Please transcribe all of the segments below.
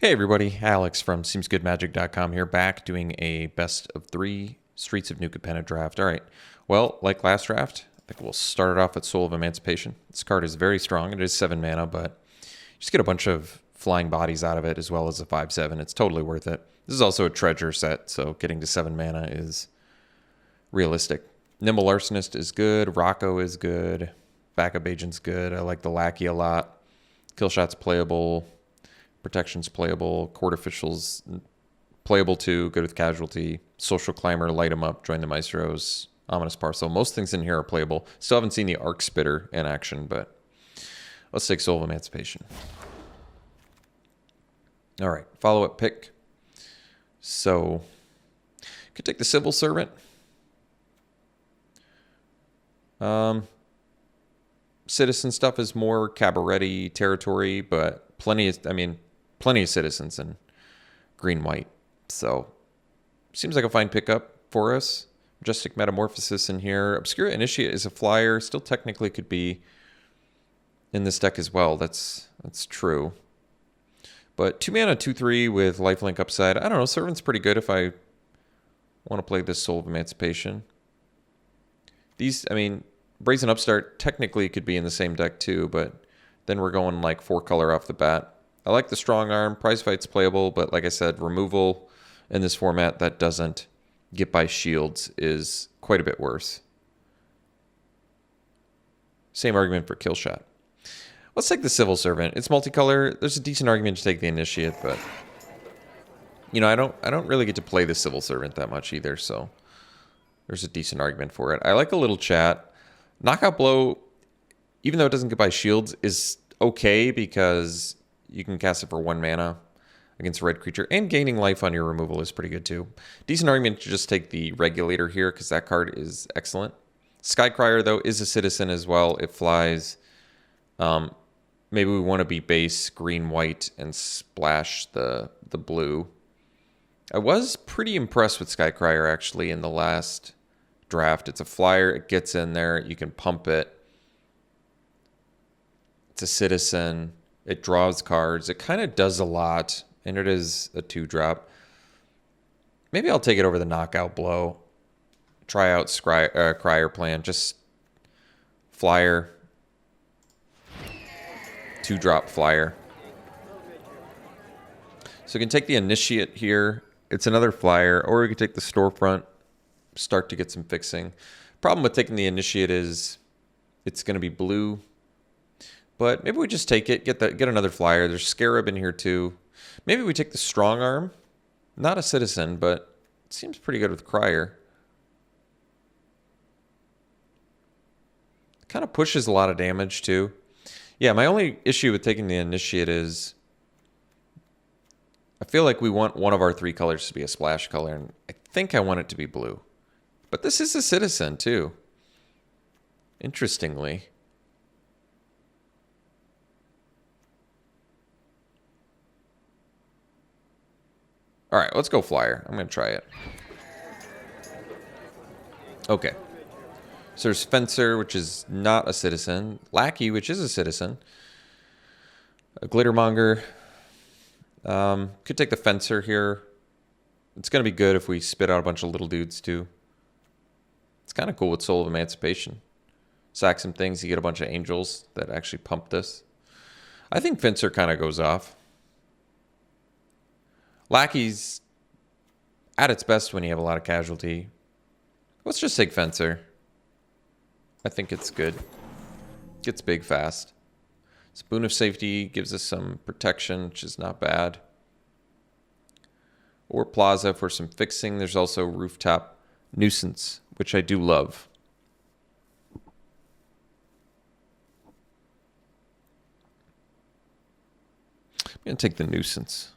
Hey everybody, Alex from SeemsGoodMagic.com here, back doing a best of 3 Streets of New Capenna draft. Alright, well, like last draft, I think we'll start it off with Soul of Emancipation. This card is very strong. It is 7 mana, but you just get a bunch of flying bodies out of it, as well as a 5/7. It's totally worth it. This is also a treasure set, so getting to 7 mana is realistic. Nimble Arsonist is good, Rocco is good, Backup Agent's good. I like the Lackey a lot. Killshot's playable. Protection's playable. Court Official's playable too. Good with Casualty. Social Climber, light him up. Join the Maestros. Ominous Parcel. Most things in here are playable. Still haven't seen the Arc Spitter in action, but let's take Soul of Emancipation. All right, follow-up pick. So, could take the Civil Servant. Citizen stuff is more cabaret territory, but plenty of citizens in green-white. So, seems like a fine pickup for us. Majestic Metamorphosis in here. Obscura Initiate is a flyer. Still technically could be in this deck as well. That's true. But 2 mana, 2/3 with lifelink upside. I don't know. Servant's pretty good if I want to play this Soul of Emancipation. Brazen Upstart technically could be in the same deck too, but then we're going like 4 color off the bat. I like the Strong Arm. Prize Fight's playable, but like I said, removal in this format that doesn't get by shields is quite a bit worse. Same argument for Killshot. Let's take the Civil Servant. It's multicolor. There's a decent argument to take the Initiate, but you know, I don't really get to play the Civil Servant that much either, so there's a decent argument for it. I like a little chat. Knockout Blow, even though it doesn't get by shields, is okay because you can cast it for 1 mana against a red creature, and gaining life on your removal is pretty good too. Decent argument to just take the Regulator here because that card is excellent. Skycrier, though, is a citizen as well. It flies. Maybe we want to be base green-white and splash the blue. I was pretty impressed with Skycrier, actually, in the last draft. It's a flyer. It gets in there. You can pump it. It's a citizen. It draws cards. It kind of does a lot, and it is a 2-drop. Maybe I'll take it over the Knockout Blow. Try out Crier Plan. Just flyer. 2-drop flyer. So we can take the Initiate here. It's another flyer, or we could take the Storefront. Start to get some fixing. Problem with taking the Initiate is it's going to be blue. But maybe we just take it, get another flyer. There's Scarab in here too. Maybe we take the Strong Arm. Not a citizen, but it seems pretty good with Crier. Kind of pushes a lot of damage too. Yeah, my only issue with taking the Initiate is I feel like we want one of our 3 colors to be a splash color, and I think I want it to be blue. But this is a citizen too. Interestingly. All right, let's go flyer. I'm going to try it. Okay. So there's Fencer, which is not a citizen. Lackey, which is a citizen. A Glittermonger. Could take the Fencer here. It's going to be good if we spit out a bunch of little dudes too. It's kind of cool with Soul of Emancipation. Sack some things, you get a bunch of angels that actually pump this. I think Fencer kind of goes off. Lackey's at its best when you have a lot of casualty. Let's just take Fencer. I think it's good. Gets big fast. Spoon of Safety gives us some protection, which is not bad. Or Plaza for some fixing. There's also Rooftop Nuisance, which I do love. I'm going to take the Nuisance.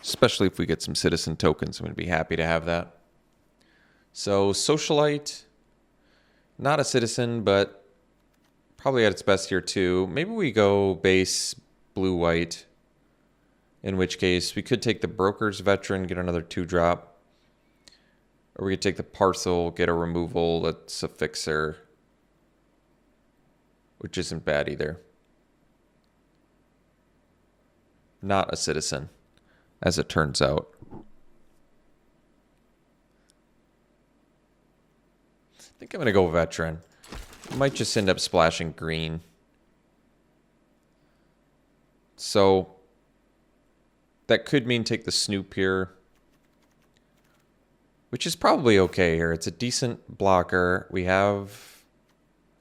Especially if we get some citizen tokens. I'm going to be happy to have that. So, Socialite. Not a citizen, but probably at its best here too. Maybe we go base blue-white. In which case, we could take the Broker's Veteran, get another 2-drop. Or we could take the Parcel, get a removal. That's a fixer. Which isn't bad either. not a citizen, as it turns out. I think I'm going to go veteran. Might just end up splashing green. So that could mean take the Snoop here, which is probably okay here. It's a decent blocker. We have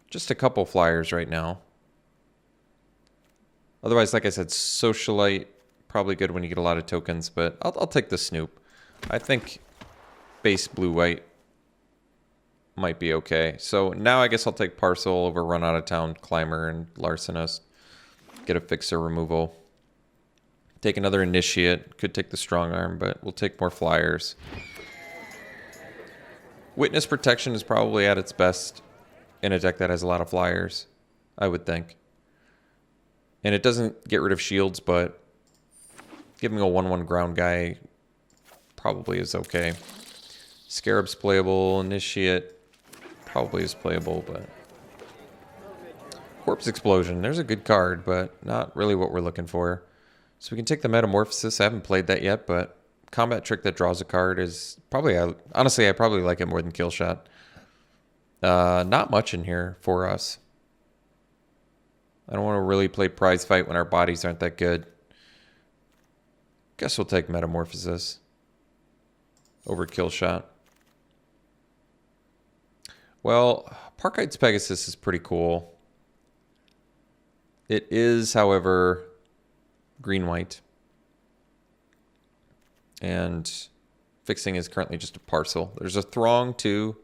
just a couple flyers right now. Otherwise, like I said, Socialite, probably good when you get a lot of tokens, but I'll take the Snoop. I think base blue-white might be okay. So now I guess I'll take Parcel over Run Out of Town, Climber, and Larcenist. Get a Fixer removal. Take another Initiate. Could take the Strong Arm, but we'll take more flyers. Witness Protection is probably at its best in a deck that has a lot of flyers, I would think. And it doesn't get rid of shields, but giving a 1/1 ground guy probably is okay. Scarab's playable. Initiate probably is playable, but... Corpse Explosion. There's a good card, but not really what we're looking for. So we can take the Metamorphosis. I haven't played that yet, but Combat Trick that draws a card is probably... honestly, I probably like it more than Kill Shot. Not much in here for us. I don't want to really play Prize Fight when our bodies aren't that good. Guess we'll take Metamorphosis over Kill Shot. Well, Parkite's Pegasus is pretty cool. It is, however, green-white. And fixing is currently just a Parcel. There's a Throng, too.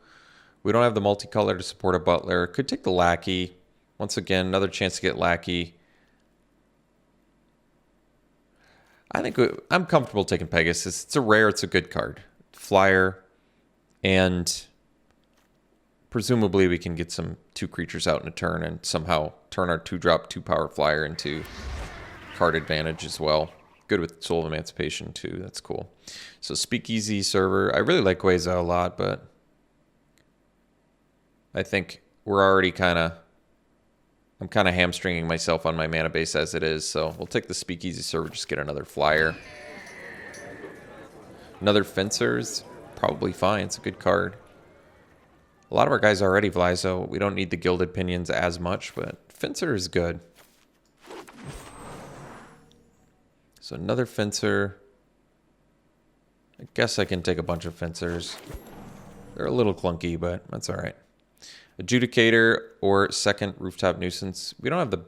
We don't have the multicolor to support a Butler. Could take the Lackey. Once again, another chance to get Lackey. I think I'm comfortable taking Pegasus. It's a rare, it's a good card. Flyer, and presumably we can get some 2 creatures out in a turn and somehow turn our 2-drop 2-power flyer into card advantage as well. Good with Soul of Emancipation too, that's cool. So Speakeasy Server, I really like Gueza a lot, but I think we're already I'm kind of hamstringing myself on my mana base as it is, so we'll take the Speakeasy Server, just get another flyer. Another Fencer's probably fine, it's a good card. A lot of our guys already fly, so we don't need the Gilded Pinions as much, but Fencer is good. So another Fencer. I guess I can take a bunch of Fencers. They're a little clunky, but that's all right. Adjudicator or second Rooftop Nuisance. We don't have the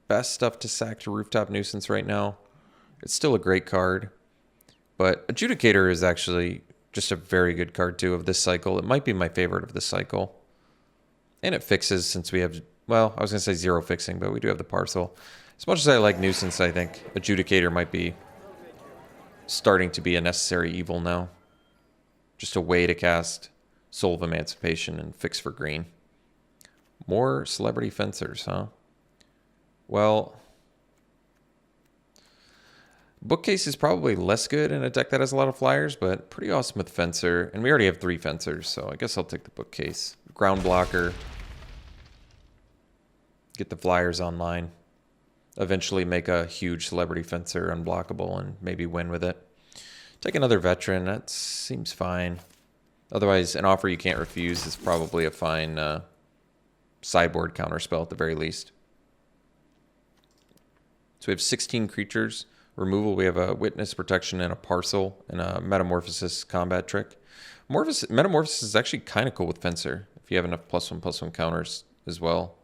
best stuff to sack to Rooftop Nuisance right now. It's still a great card. But Adjudicator is actually just a very good card too of this cycle. It might be my favorite of this cycle. And it fixes since we have, well, I was going to say 0 fixing, but we do have the Parcel. As much as I like Nuisance, I think Adjudicator might be starting to be a necessary evil now. Just a way to cast Soul of Emancipation and fix for green. More Celebrity Fencers, huh? Well, Bookcase is probably less good in a deck that has a lot of flyers, but pretty awesome with Fencer. And we already have 3 Fencers, so I guess I'll take the Bookcase. Ground Blocker. Get the flyers online. Eventually make a huge Celebrity Fencer unblockable and maybe win with it. Take another Veteran. That seems fine. Otherwise, an Offer You Can't Refuse is probably a fine sideboard counterspell at the very least. So we have 16 creatures. Removal, we have a Witness Protection and a Parcel and a Metamorphosis combat trick. Metamorphosis is actually kind of cool with Fencer if you have enough +1/+1 counters as well.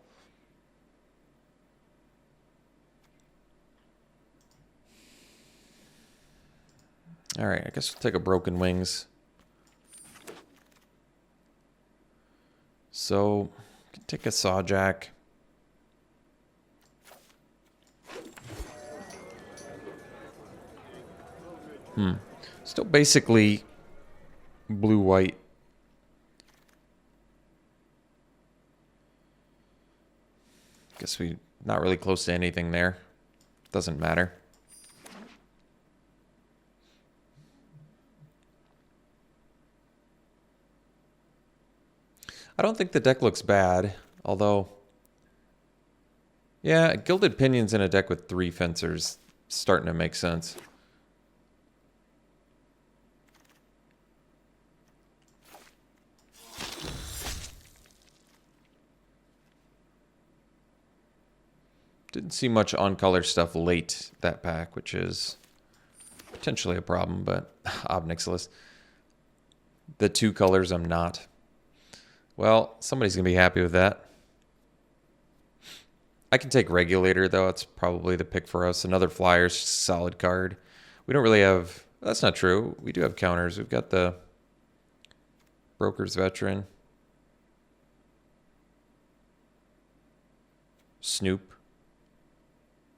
All right, I guess we'll take a Broken Wings. So, take a Sawjack. Still basically blue-white. Guess we not really close to anything there. Doesn't matter. I don't think the deck looks bad, although... Yeah, Gilded Pinions in a deck with 3 Fencers starting to make sense. Didn't see much on-color stuff late that pack, which is potentially a problem, but Obnixilis. The 2 colors I'm not. Well, somebody's going to be happy with that. I can take Regulator, though. It's probably the pick for us. Another Flyer's solid card. We don't really have... That's not true. We do have counters. We've got the Broker's Veteran. Snoop.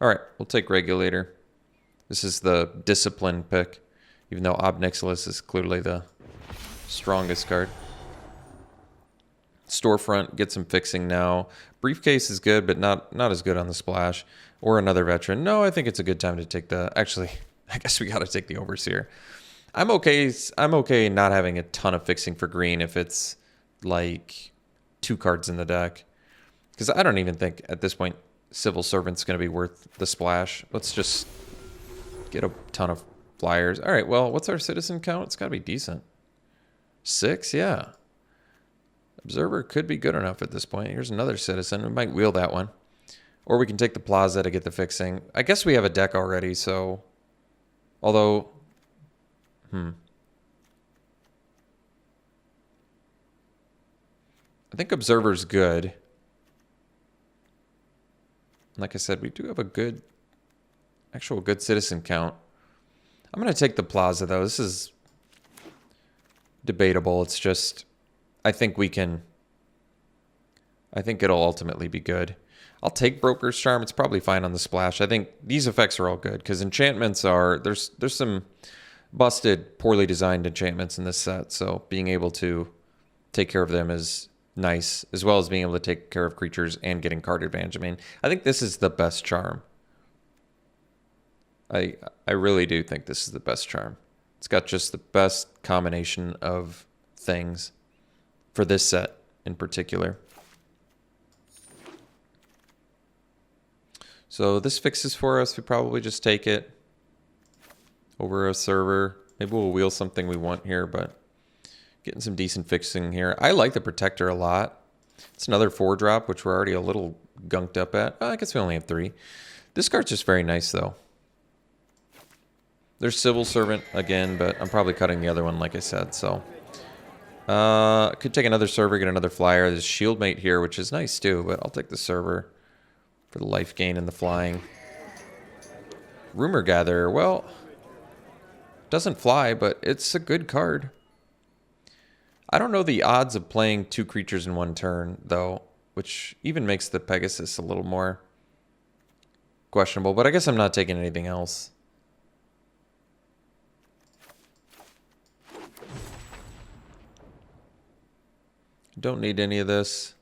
All right, we'll take Regulator. This is the discipline pick, even though Obnixilis is clearly the strongest card. Storefront, get some fixing now. Briefcase is good, but not as good on the splash. Or another veteran. No, I think it's a good time to take the... Actually, I guess we got to take the Overseer. I'm okay not having a ton of fixing for green if it's like 2 cards in the deck. Because I don't even think at this point Civil Servant's going to be worth the splash. Let's just get a ton of Flyers. All right, well, what's our citizen count? It's got to be decent. 6, yeah. Observer could be good enough at this point. Here's another citizen. We might wheel that one. Or we can take the Plaza to get the fixing. I guess we have a deck already, so... Although... I think Observer's good. Like I said, we do have a good... Actual good citizen count. I'm going to take the Plaza, though. This is debatable. It's just... I think we can... I think it'll ultimately be good. I'll take Broker's Charm. It's probably fine on the splash. I think these effects are all good because enchantments are... There's some busted, poorly designed enchantments in this set, so being able to take care of them is nice, as well as being able to take care of creatures and getting card advantage. I mean, I think this is the best charm. I really do think this is the best charm. It's got just the best combination of things for this set in particular. So this fixes for us. We probably just take it over a server. Maybe we'll wheel something we want here, but getting some decent fixing here. I like the Protector a lot. It's another 4-drop, which we're already a little gunked up at. I guess we only have 3. This card's just very nice, though. There's Civil Servant again, but I'm probably cutting the other one, like I said, so... could take another server, get another flyer. There's Shieldmate here, which is nice too, but I'll take the server for the life gain and the flying. Rumor Gatherer, well, doesn't fly, but it's a good card. I don't know the odds of playing 2 creatures in 1 turn, though, which even makes the Pegasus a little more questionable, but I guess I'm not taking anything else. Don't need any of this.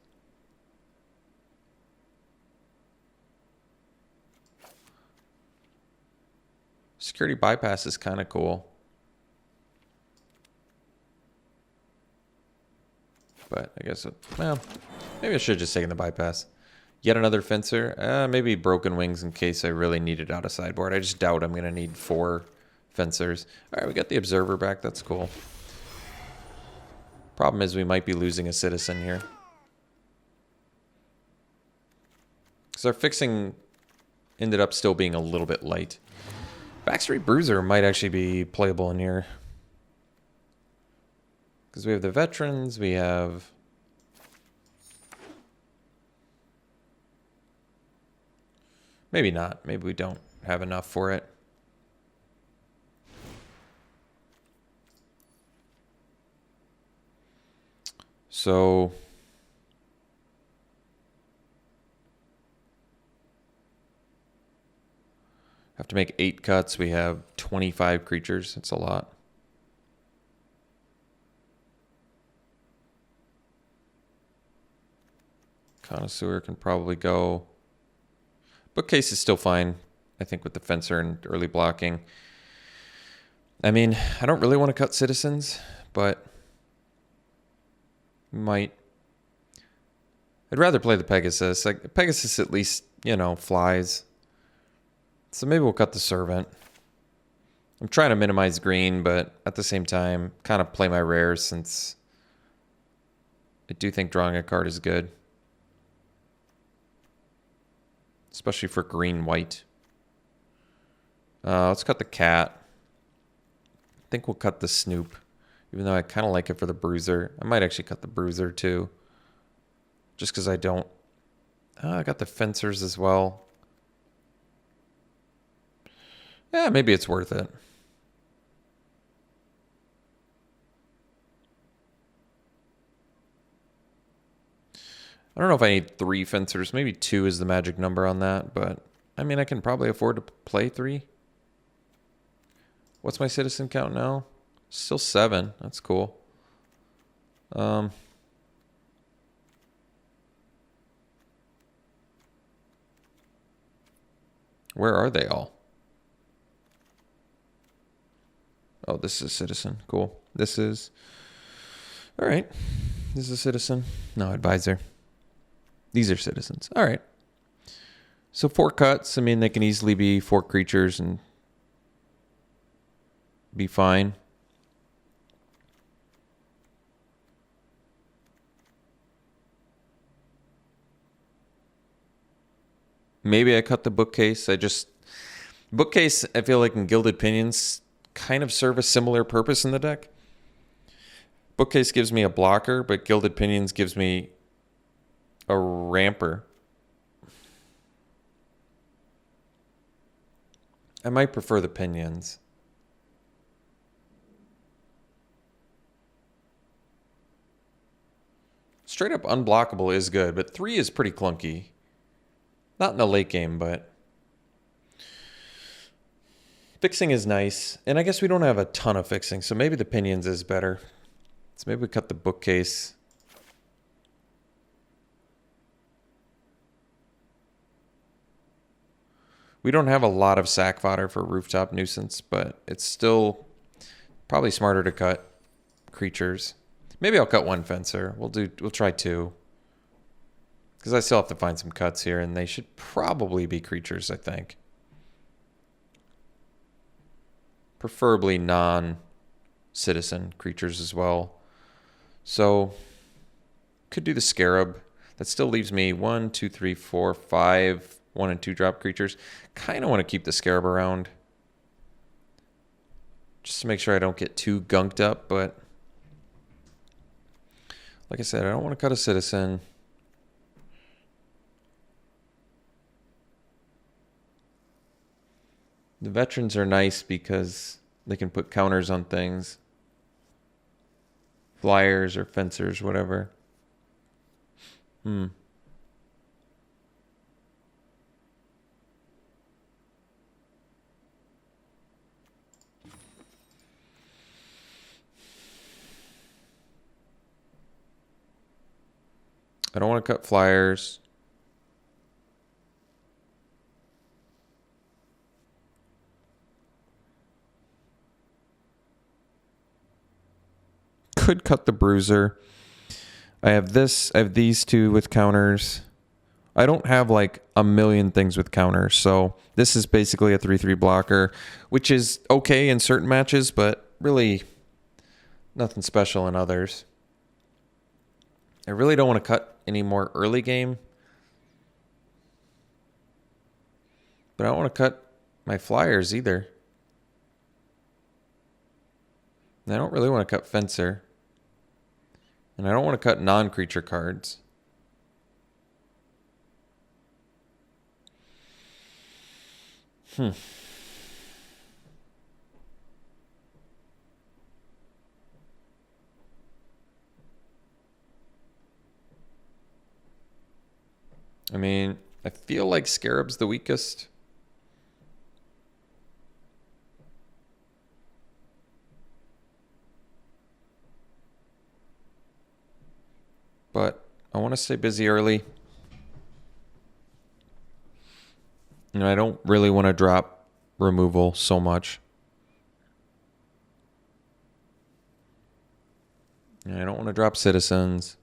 Security bypass is kind of cool. But I guess, well, maybe I should have just taken the bypass. Yet another Fencer. Maybe Broken Wings in case I really need it out of sideboard. I just doubt I'm going to need 4 Fencers. All right, we got the Observer back. That's cool. Problem is we might be losing a citizen here. Because our fixing ended up still being a little bit light. Backstreet Bruiser might actually be playable in here. Because we have the veterans, we have... Maybe not. Maybe we don't have enough for it. So... have to make 8 cuts. We have 25 creatures. It's a lot. Connoisseur can probably go. Bookcase is still fine, I think, with the Fencer and early blocking. I mean, I don't really want to cut citizens, but might. I'd rather play the Pegasus. Like, Pegasus at least, you know, flies. So maybe we'll cut the Servant. I'm trying to minimize green, but at the same time, kind of play my rares since I do think drawing a card is good. Especially for green-white. Let's cut the Cat. I think we'll cut the Snoop. Even though I kind of like it for the Bruiser. I might actually cut the Bruiser too. Just because I don't... I got the Fencers as well. Yeah, maybe it's worth it. I don't know if I need 3 Fencers. Maybe 2 is the magic number on that. But, I mean, I can probably afford to play 3. What's my citizen count now? Still 7. That's cool. Where are they all? Oh, this is citizen. Cool. This is... All right. This is a citizen. No, advisor. These are citizens. All right. So 4 cuts. I mean, they can easily be 4 creatures and be fine. Maybe I cut the bookcase. Bookcase, I feel like in Gilded Pinions kind of serve a similar purpose in the deck. Bookcase gives me a blocker, but Gilded Pinions gives me a ramper. I might prefer the Pinions. Straight up unblockable is good, but 3 is pretty clunky. Not in the late game, but fixing is nice. And I guess we don't have a ton of fixing, so maybe the Pinions is better. So maybe we cut the bookcase. We don't have a lot of sack fodder for Rooftop Nuisance, but it's still probably smarter to cut creatures. Maybe I'll cut 1 Fencer. We'll try 2. Because I still have to find some cuts here, and they should probably be creatures, I think. Preferably non-citizen creatures as well. So, could do the Scarab. That still leaves me 1, 2, 3, 4, 5 1 and 2 drop creatures. Kind of want to keep the Scarab around. Just to make sure I don't get too gunked up, but... Like I said, I don't want to cut a citizen. The veterans are nice because they can put counters on things. Flyers or fencers, whatever. I don't want to cut flyers. Could cut the Bruiser. I have this. I have these 2 with counters. I don't have like a million things with counters, so this is basically a 3/3 blocker, which is okay in certain matches, but really nothing special in others. I really don't want to cut any more early game, but I don't want to cut my flyers either. And I don't really want to cut Fencer. And I don't want to cut non-creature cards. I mean, I feel like Scarab's the weakest. But I want to stay busy early. And I don't really want to drop removal so much. And I don't want to drop citizens.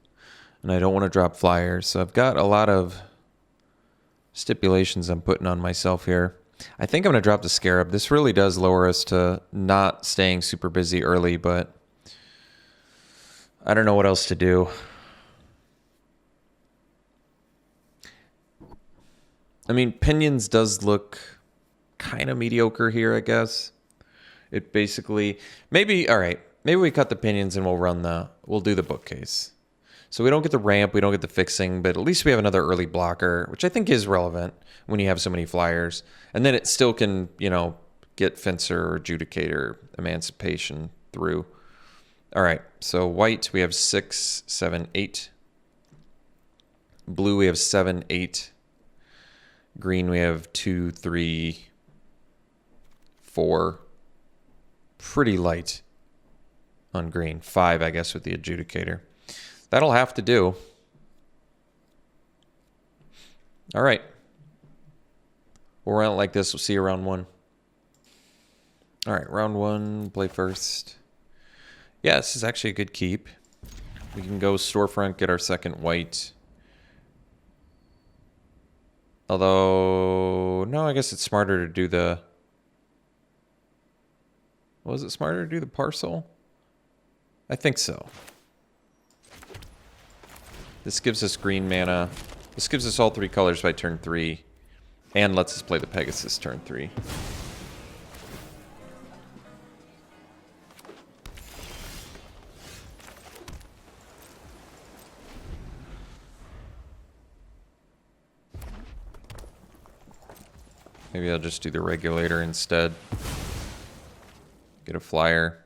And I don't want to drop flyers. So I've got a lot of stipulations I'm putting on myself here. I think I'm going to drop the Scarab. This really does lower us to not staying super busy early, but I don't know what else to do. I mean, Pinions does look kind of mediocre here, I guess. It basically... Maybe, all right, maybe we cut the Pinions and we'll do the bookcase. So we don't get the ramp, we don't get the fixing, but at least we have another early blocker, which I think is relevant when you have so many flyers. And then it still can, you know, get Fencer or Adjudicator, Emancipation through. All right, so white, we have 6, 7, 8. Blue, we have 7, 8. Green, we have 2, 3, 4. Pretty light on green. 5, I guess, with the Adjudicator. That'll have to do. All right. We'll run it like this. We'll see you round 1. All right, round 1, play first. Yeah, this is actually a good keep. We can go storefront, get our second white. Although, no, I guess it's smarter to do the... Was it smarter to do the parcel? I think so. This gives us green mana. This gives us all 3 colors by turn 3. And lets us play the Pegasus turn 3. Maybe I'll just do the regulator instead. Get a flyer.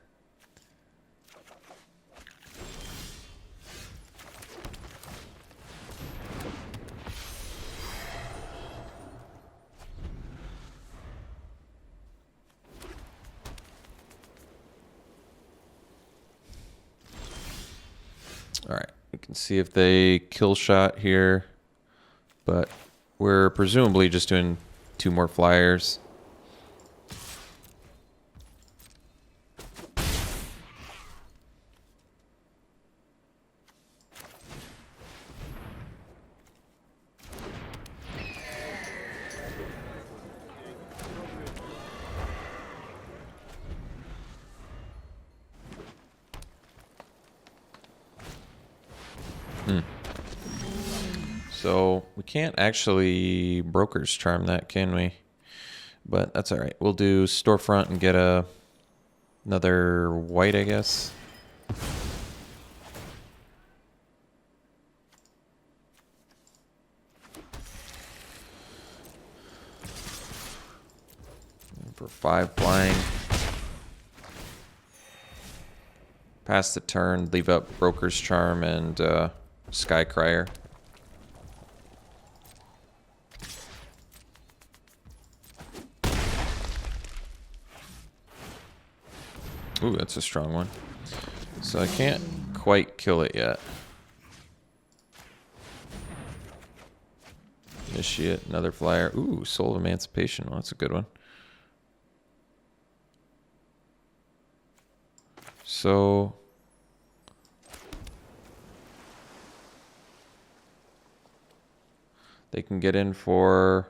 All right, we can see if they kill shot here, but we're presumably just doing 2 more flyers. So we can't actually Broker's Charm that, can we? But that's all right. We'll do storefront and get another white, I guess. For 5 flying. Pass the turn, leave up Broker's Charm and Skycrier. Ooh, that's a strong one. So I can't quite kill it yet. Initiate, another flyer. Ooh, Soul of Emancipation. Well, that's a good one. So... they can get in for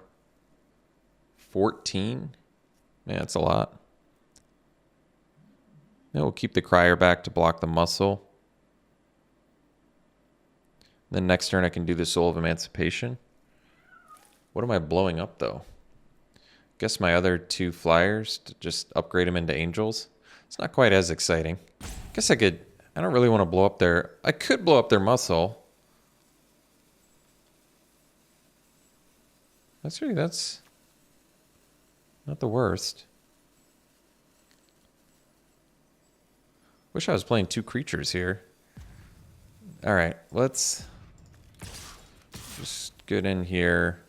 14. Man, that's a lot. Now we'll keep the Crier back to block the muscle. Then next turn I can do the Soul of Emancipation. What am I blowing up though? Guess my other 2 flyers to just upgrade them into angels. It's not quite as exciting. Guess I could... I don't really want to blow up their... I could blow up their muscle. That's not the worst. Wish I was playing 2 creatures here. All right, let's just get in here.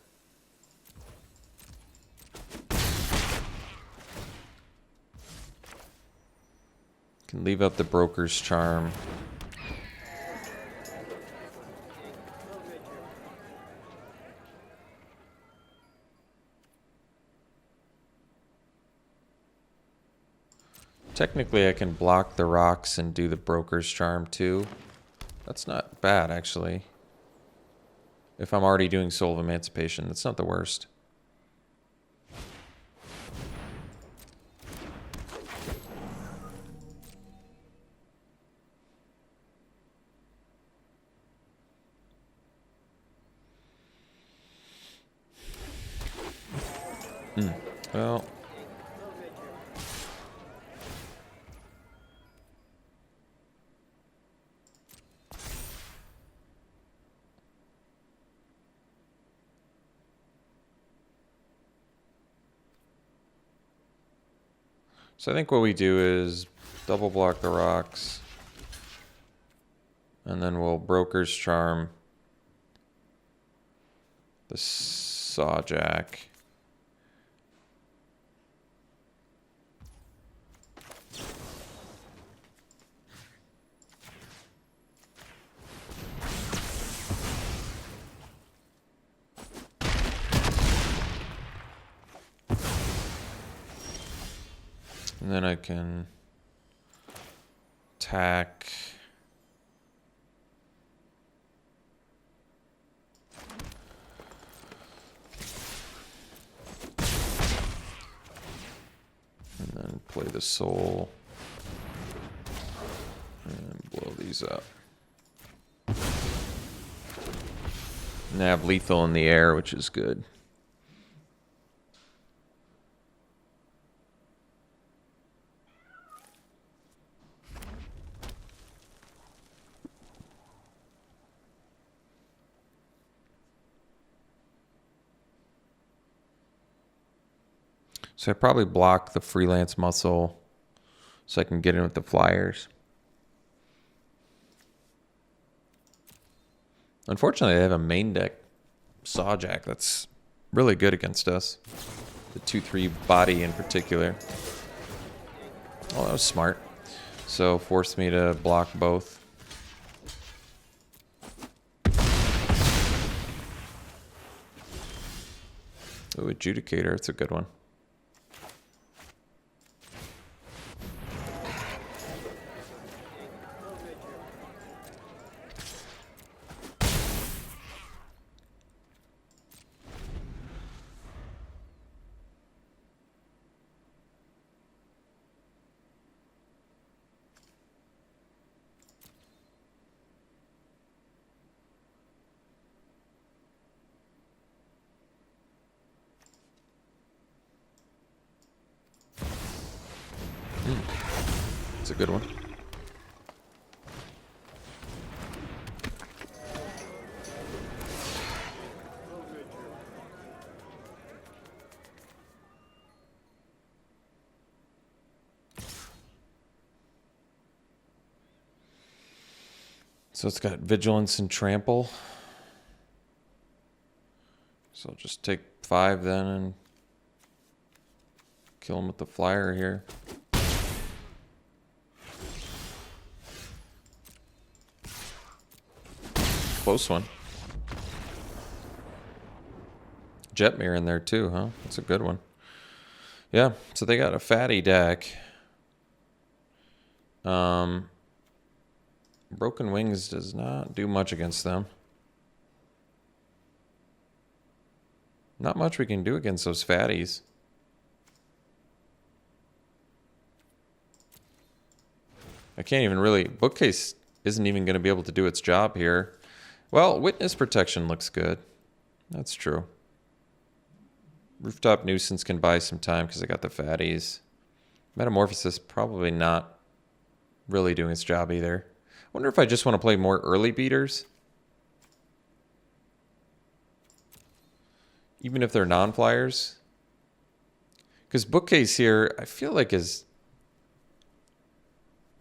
Can leave up the Broker's Charm. Technically, I can block the rocks and do the Broker's Charm too. That's not bad, actually. If I'm already doing Soul of Emancipation, that's not the worst. Well, so I think what we do is double block the rocks, and then we'll Broker's Charm the Sawjack. And then I can attack. And then play the soul. And blow these up. And I have lethal in the air, which is good. So I probably block the freelance muscle so I can get in with the flyers. Unfortunately, I have a main deck Sawjack that's really good against us. The 2/3 body in particular. Oh, that was smart. So forced me to block both. Ooh, Adjudicator, it's a good one. It's a good one. So it's got Vigilance and Trample. So I'll just take 5 then and kill him with the flyer here. Close one. Jetmir in there too, huh? That's a good one. Yeah, so they got a fatty deck. Broken Wings does not do much against them. Not much we can do against those fatties. I can't even really... Bookcase isn't even going to be able to do its job here. Well, Witness Protection looks good. That's true. Rooftop Nuisance can buy some time because I got the fatties. Metamorphosis probably not really doing its job either. I wonder if I just want to play more early beaters. Even if they're non-flyers. Because Bookcase here, I feel like is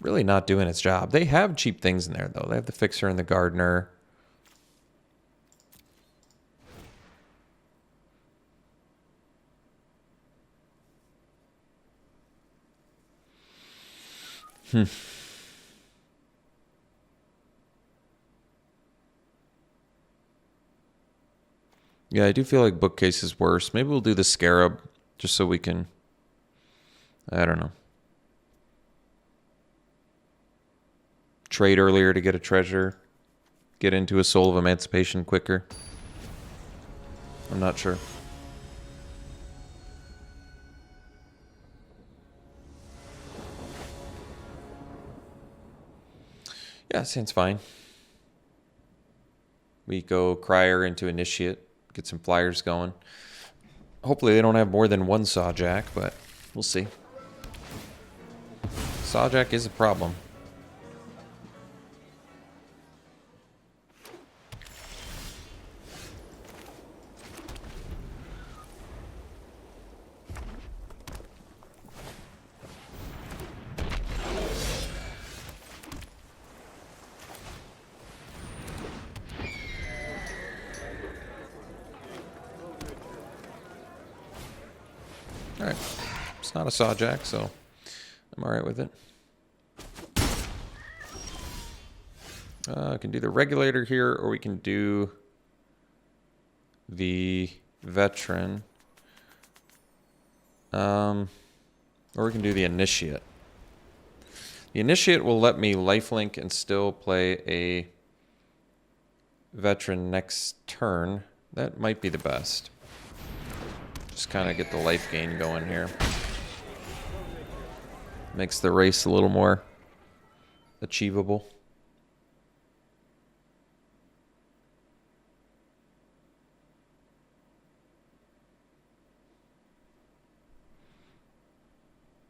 really not doing its job. They have cheap things in there, though. They have the Fixer and the Gardener. Yeah, I do feel like Bookcase is worse. Maybe we'll do the Scarab just so we can... I don't know. Trade earlier to get a treasure. Get into a Soul of Emancipation quicker. I'm not sure. Yeah, seems fine. We go Crier into Initiate. Get some flyers going. Hopefully they don't have more than one Sawjack, but we'll see. Sawjack is a problem. Alright. It's not a Sawjack, so I'm alright with it. I can do the regulator here, or we can do the veteran. Or we can do the initiate. The initiate will let me lifelink and still play a veteran next turn. That might be the best. Just kind of get the life gain going here. Makes the race a little more achievable.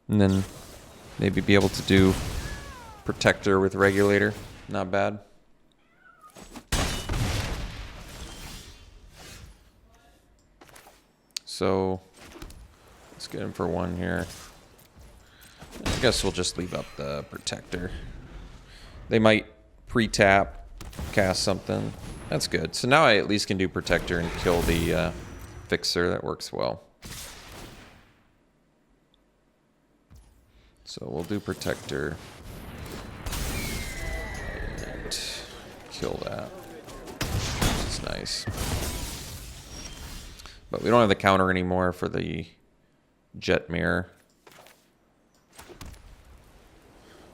And then maybe be able to do protector with regulator. Not bad. So let's get him for one here. I guess we'll just leave up the protector. They might pre-tap, cast something. That's good. So now I at least can do protector and kill the fixer. That works well. So we'll do protector and kill that. It's nice. But we don't have the counter anymore for the jet mirror,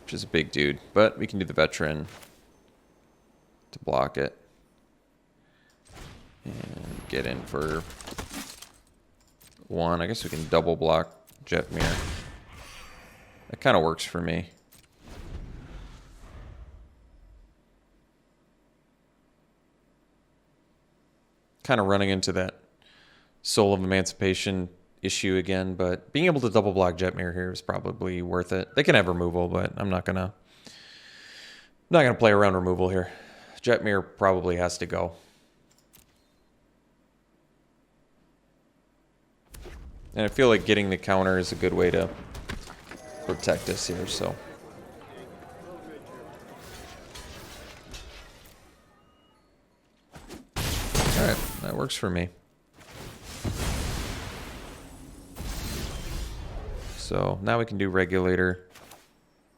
which is a big dude. But we can do the veteran to block it and get in for one. I guess we can double block jet mirror. That kind of works for me. Kind of running into that Soul of Emancipation issue again, but being able to double block Jetmir here is probably worth it. They can have removal, but I'm not gonna play around removal here. Jetmir probably has to go. And I feel like getting the counter is a good way to protect us here, so. Alright, that works for me. So now we can do regulator.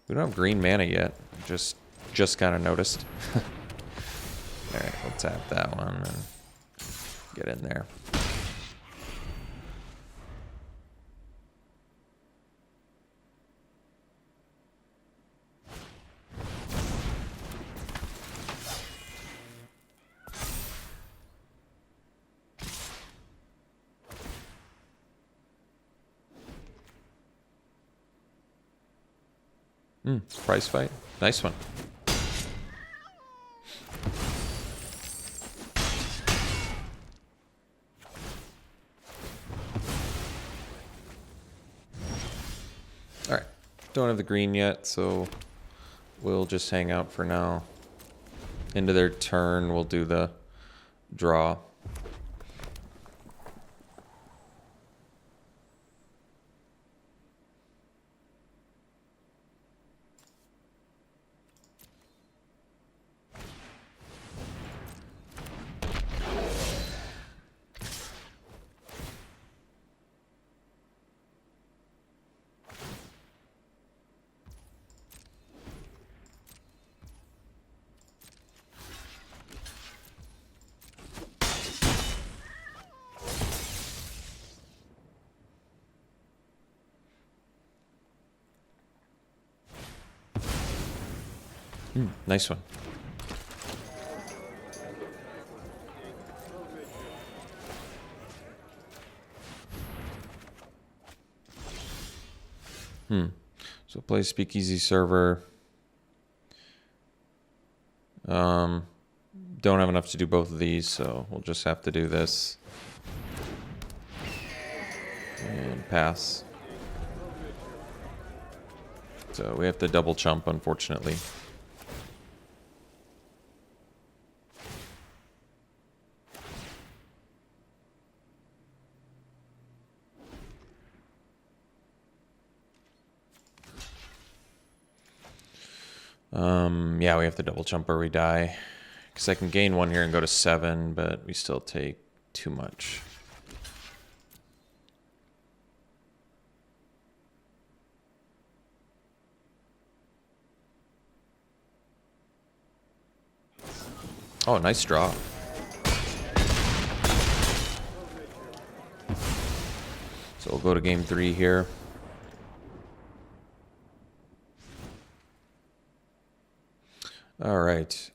We don't have green mana yet. Just kind of noticed. Alright, we'll tap that one and get in there. Price fight. Nice one. Alright. Don't have the green yet, so we'll just hang out for now. Into their turn, we'll do the draw. Nice one. So play Speakeasy server. Don't have enough to do both of these, so we'll just have to do this. And pass. So we have to double chump, unfortunately. Yeah, we have to double chump or we die. Because I can gain 1 here and go to 7, but we still take too much. Oh, nice draw. So we'll go to game 3 here. All right.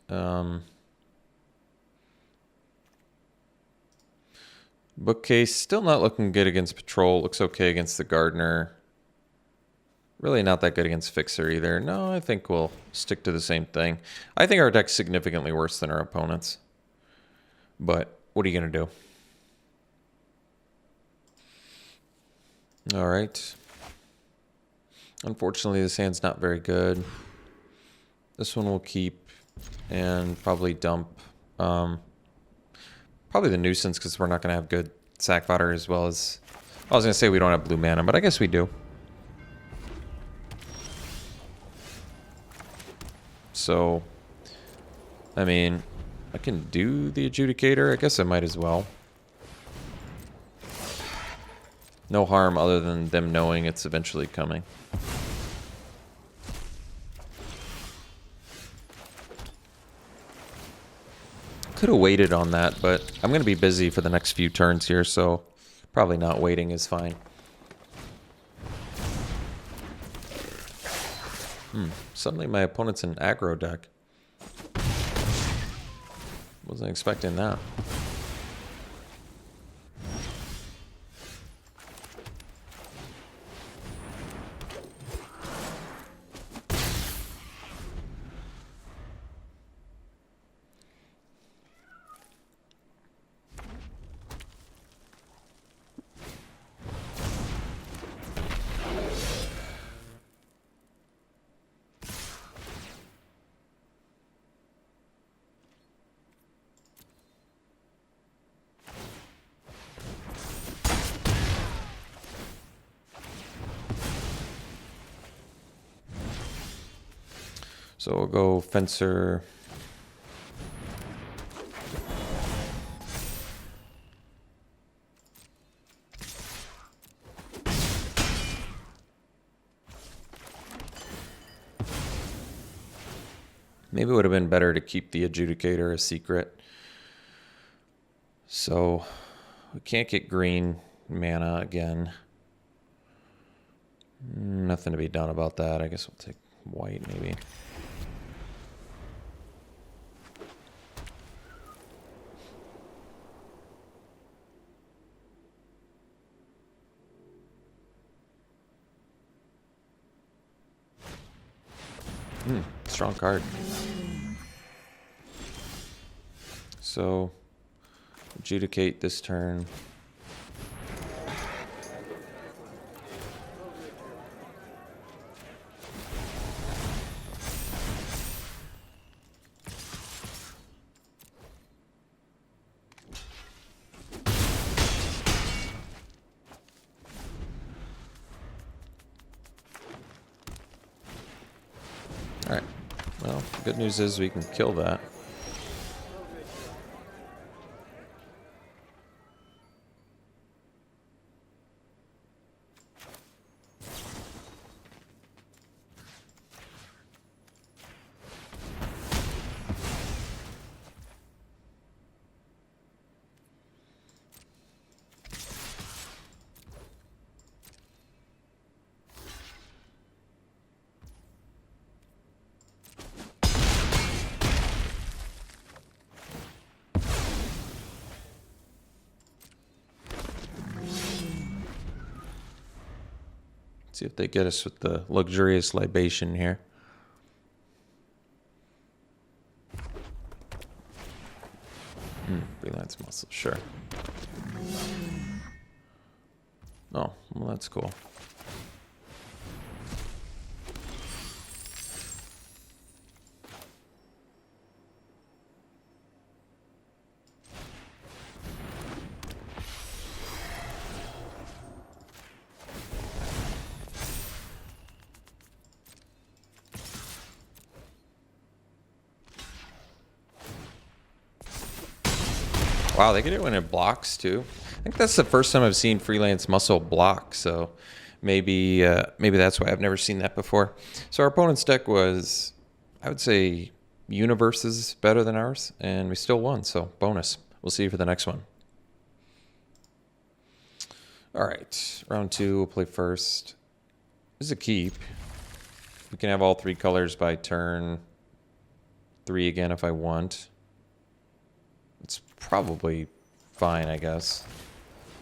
Bookcase, still not looking good against Patrol. Looks okay against the Gardener. Really not that good against Fixer either. No, I think we'll stick to the same thing. I think our deck's significantly worse than our opponents. But what are you going to do? All right. Unfortunately, this hand's not very good. This one we'll keep and probably dump. Probably the Nuisance because we're not going to have good sack fodder as well as... I was going to say we don't have blue mana, but I guess we do. So, I mean, I can do the Adjudicator. I guess I might as well. No harm other than them knowing it's eventually coming. Could have waited on that, but I'm going to be busy for the next few turns here, so probably not waiting is fine. Suddenly my opponent's an aggro deck. Wasn't expecting that. So we'll go Fencer. Maybe it would have been better to keep the Adjudicator a secret. So we can't get green mana again. Nothing to be done about that. I guess we'll take white maybe. Strong card. So, Adjudicate this turn. Alright, well, the good news is we can kill that. See if they get us with the luxurious libation here. Freelance muscle, sure. Oh, well, that's cool. Wow, they can do it when it blocks too. I think that's the first time I've seen Freelance Muscle block, so maybe maybe that's why I've never seen that before. So our opponent's deck was, I would say, universes better than ours, and we still won, so bonus. We'll see you for the next one. All right, round 2, we'll play first. This is a keep. We can have all 3 colors by turn 3 again if I want. It's probably fine, I guess.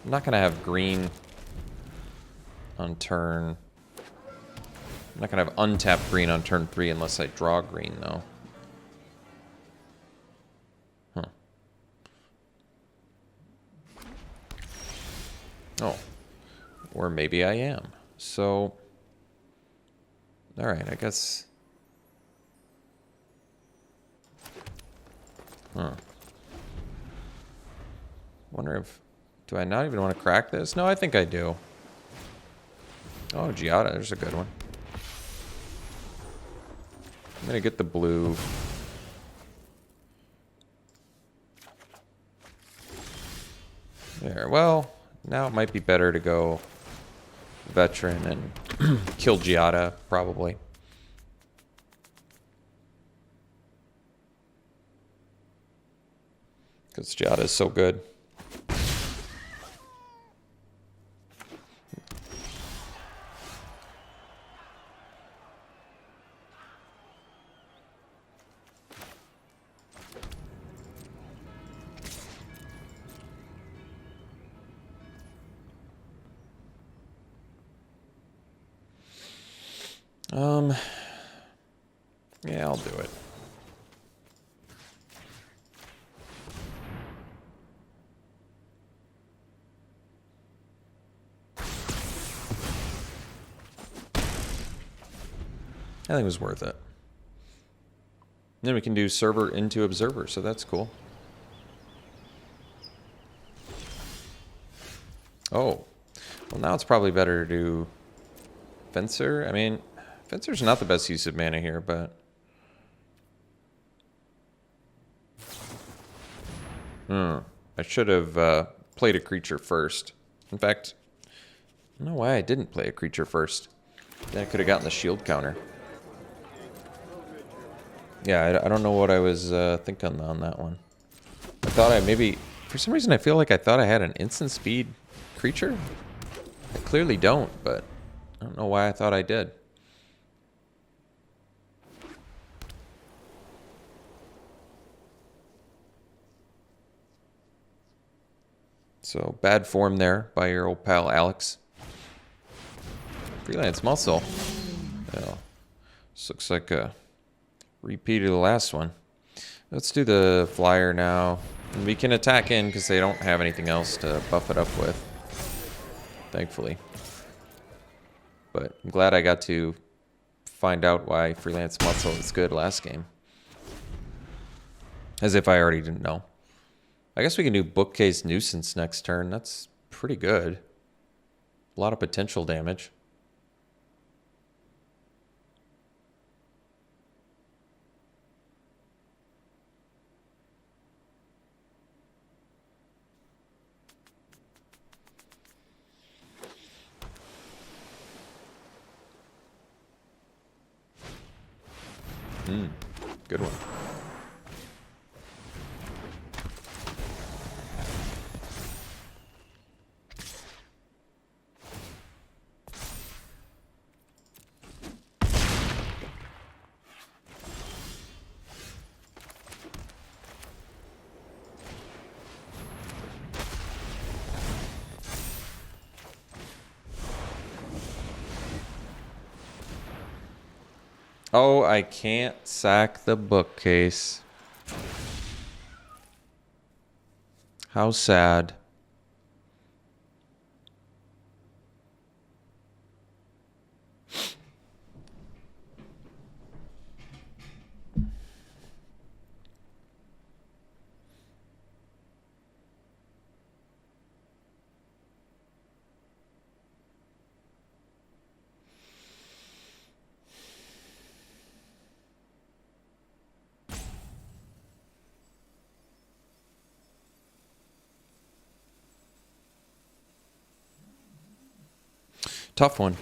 I'm not going to have green on turn... I'm not going to have untapped green on turn 3 unless I draw green, though. Huh. Oh. Or maybe I am. So... Alright, I guess... Huh. Wonder if... Do I not even want to crack this? No, I think I do. Oh, Giada, there's a good one. I'm going to get the blue. There, well, now it might be better to go veteran and kill Giada, probably. Because Giada is so good. Yeah, I'll do it. I think it was worth it. Then we can do server into observer, so that's cool. Oh. Well, now it's probably better to do Fencer. I mean, Fencer's not the best use of mana here, but... I should have played a creature first. In fact, I don't know why I didn't play a creature first. Then I could have gotten the shield counter. Yeah, I don't know what I was thinking on that one. I thought I maybe... For some reason, I feel like I thought I had an instant speed creature. I clearly don't, but I don't know why I thought I did. So, bad form there by your old pal Alex. Freelance Muscle. Oh, this looks like a repeat of the last one. Let's do the flyer now. And we can attack in because they don't have anything else to buff it up with. Thankfully. But I'm glad I got to find out why Freelance Muscle is good last game. As if I already didn't know. I guess we can do Bookcase Nuisance next turn. That's pretty good. A lot of potential damage. Good one. Oh, I can't sack the bookcase. How sad. Tough one.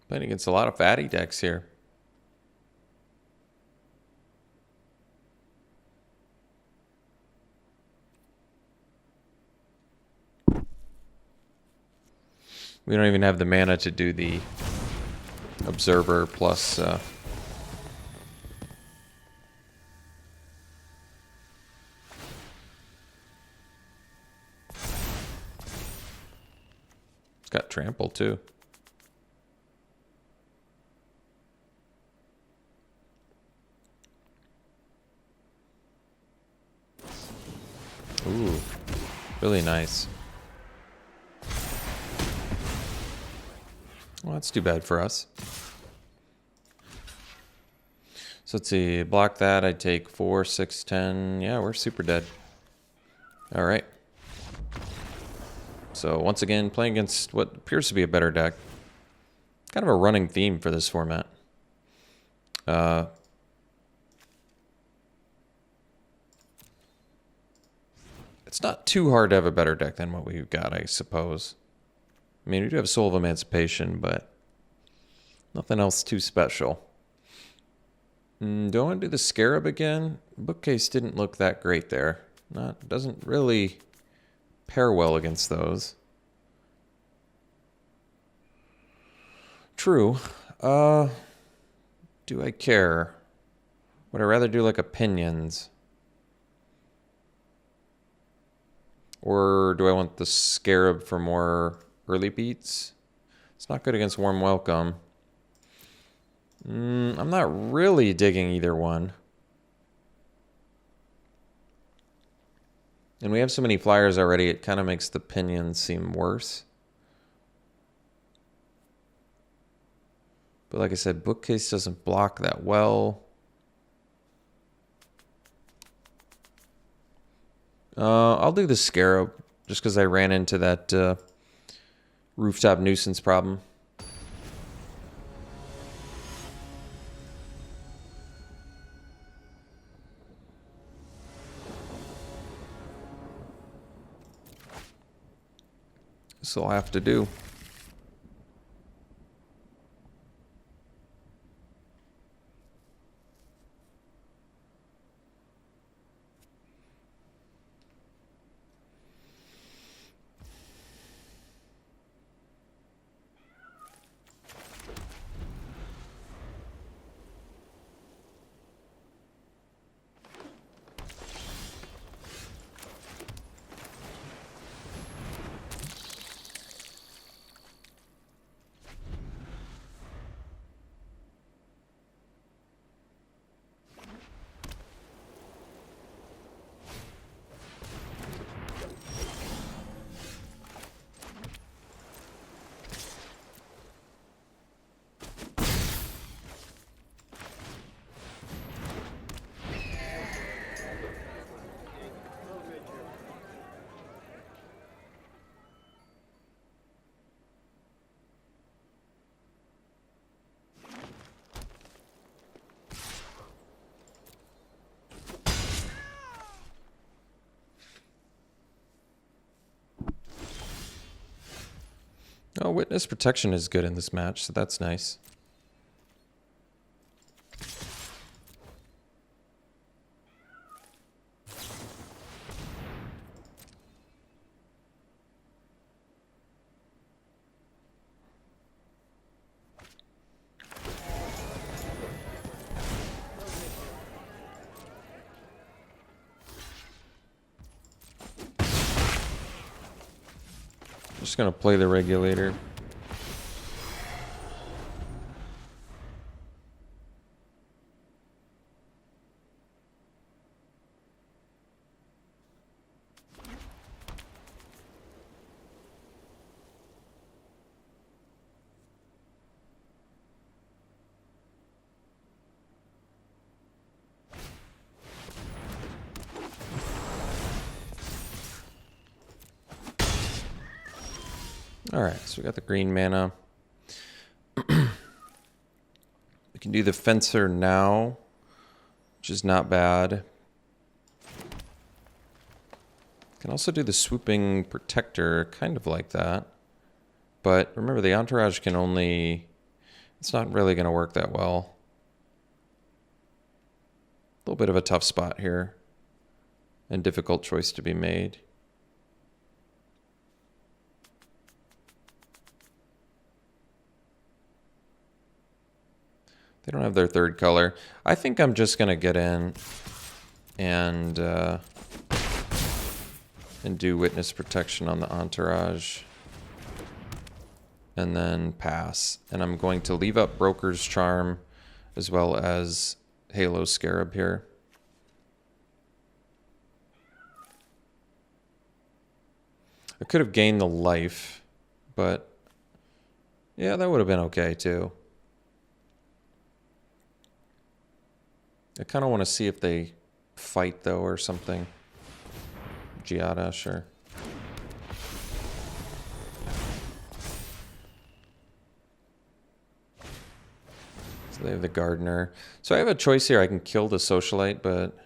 Playing against a lot of fatty decks here. We don't even have the mana to do the Observer plus... It's got Trample, too. Ooh, really nice. Well, that's too bad for us. So let's see, block that, I'd take 4, 6, 10. Yeah, we're super dead. All right. So once again, playing against what appears to be a better deck. Kind of a running theme for this format. It's not too hard to have a better deck than what we've got, I suppose. I mean, we do have Soul of Emancipation, but nothing else too special. Do I want to do the Scarab again? Bookcase didn't look that great there. Doesn't really pair well against those. True. Do I care? Would I rather do like Opinions? Or do I want the Scarab for more early beats? It's not good against Warm Welcome. I'm not really digging either one. And we have so many flyers already, it kind of makes the Pinions seem worse. But like I said, Bookcase doesn't block that well. I'll do the Scarab, just because I ran into that rooftop nuisance problem. This will have to do. Oh, Witness Protection is good in this match, so that's nice. Just gonna play the Regulator. Alright, so we got the green mana. We can do the Fencer now, which is not bad. Can also do the Swooping Protector, kind of like that. But remember, the Entourage can only... It's not really going to work that well. A little bit of a tough spot here. And difficult choice to be made. They don't have their third color. I think I'm just going to get in and do Witness Protection on the Entourage. And then pass. And I'm going to leave up Broker's Charm as well as Halo Scarab here. I could have gained the life, but yeah, that would have been okay too. I kind of want to see if they fight though or something. Giada, sure. So they have the Gardener. So I have a choice here. I can kill the Socialite, but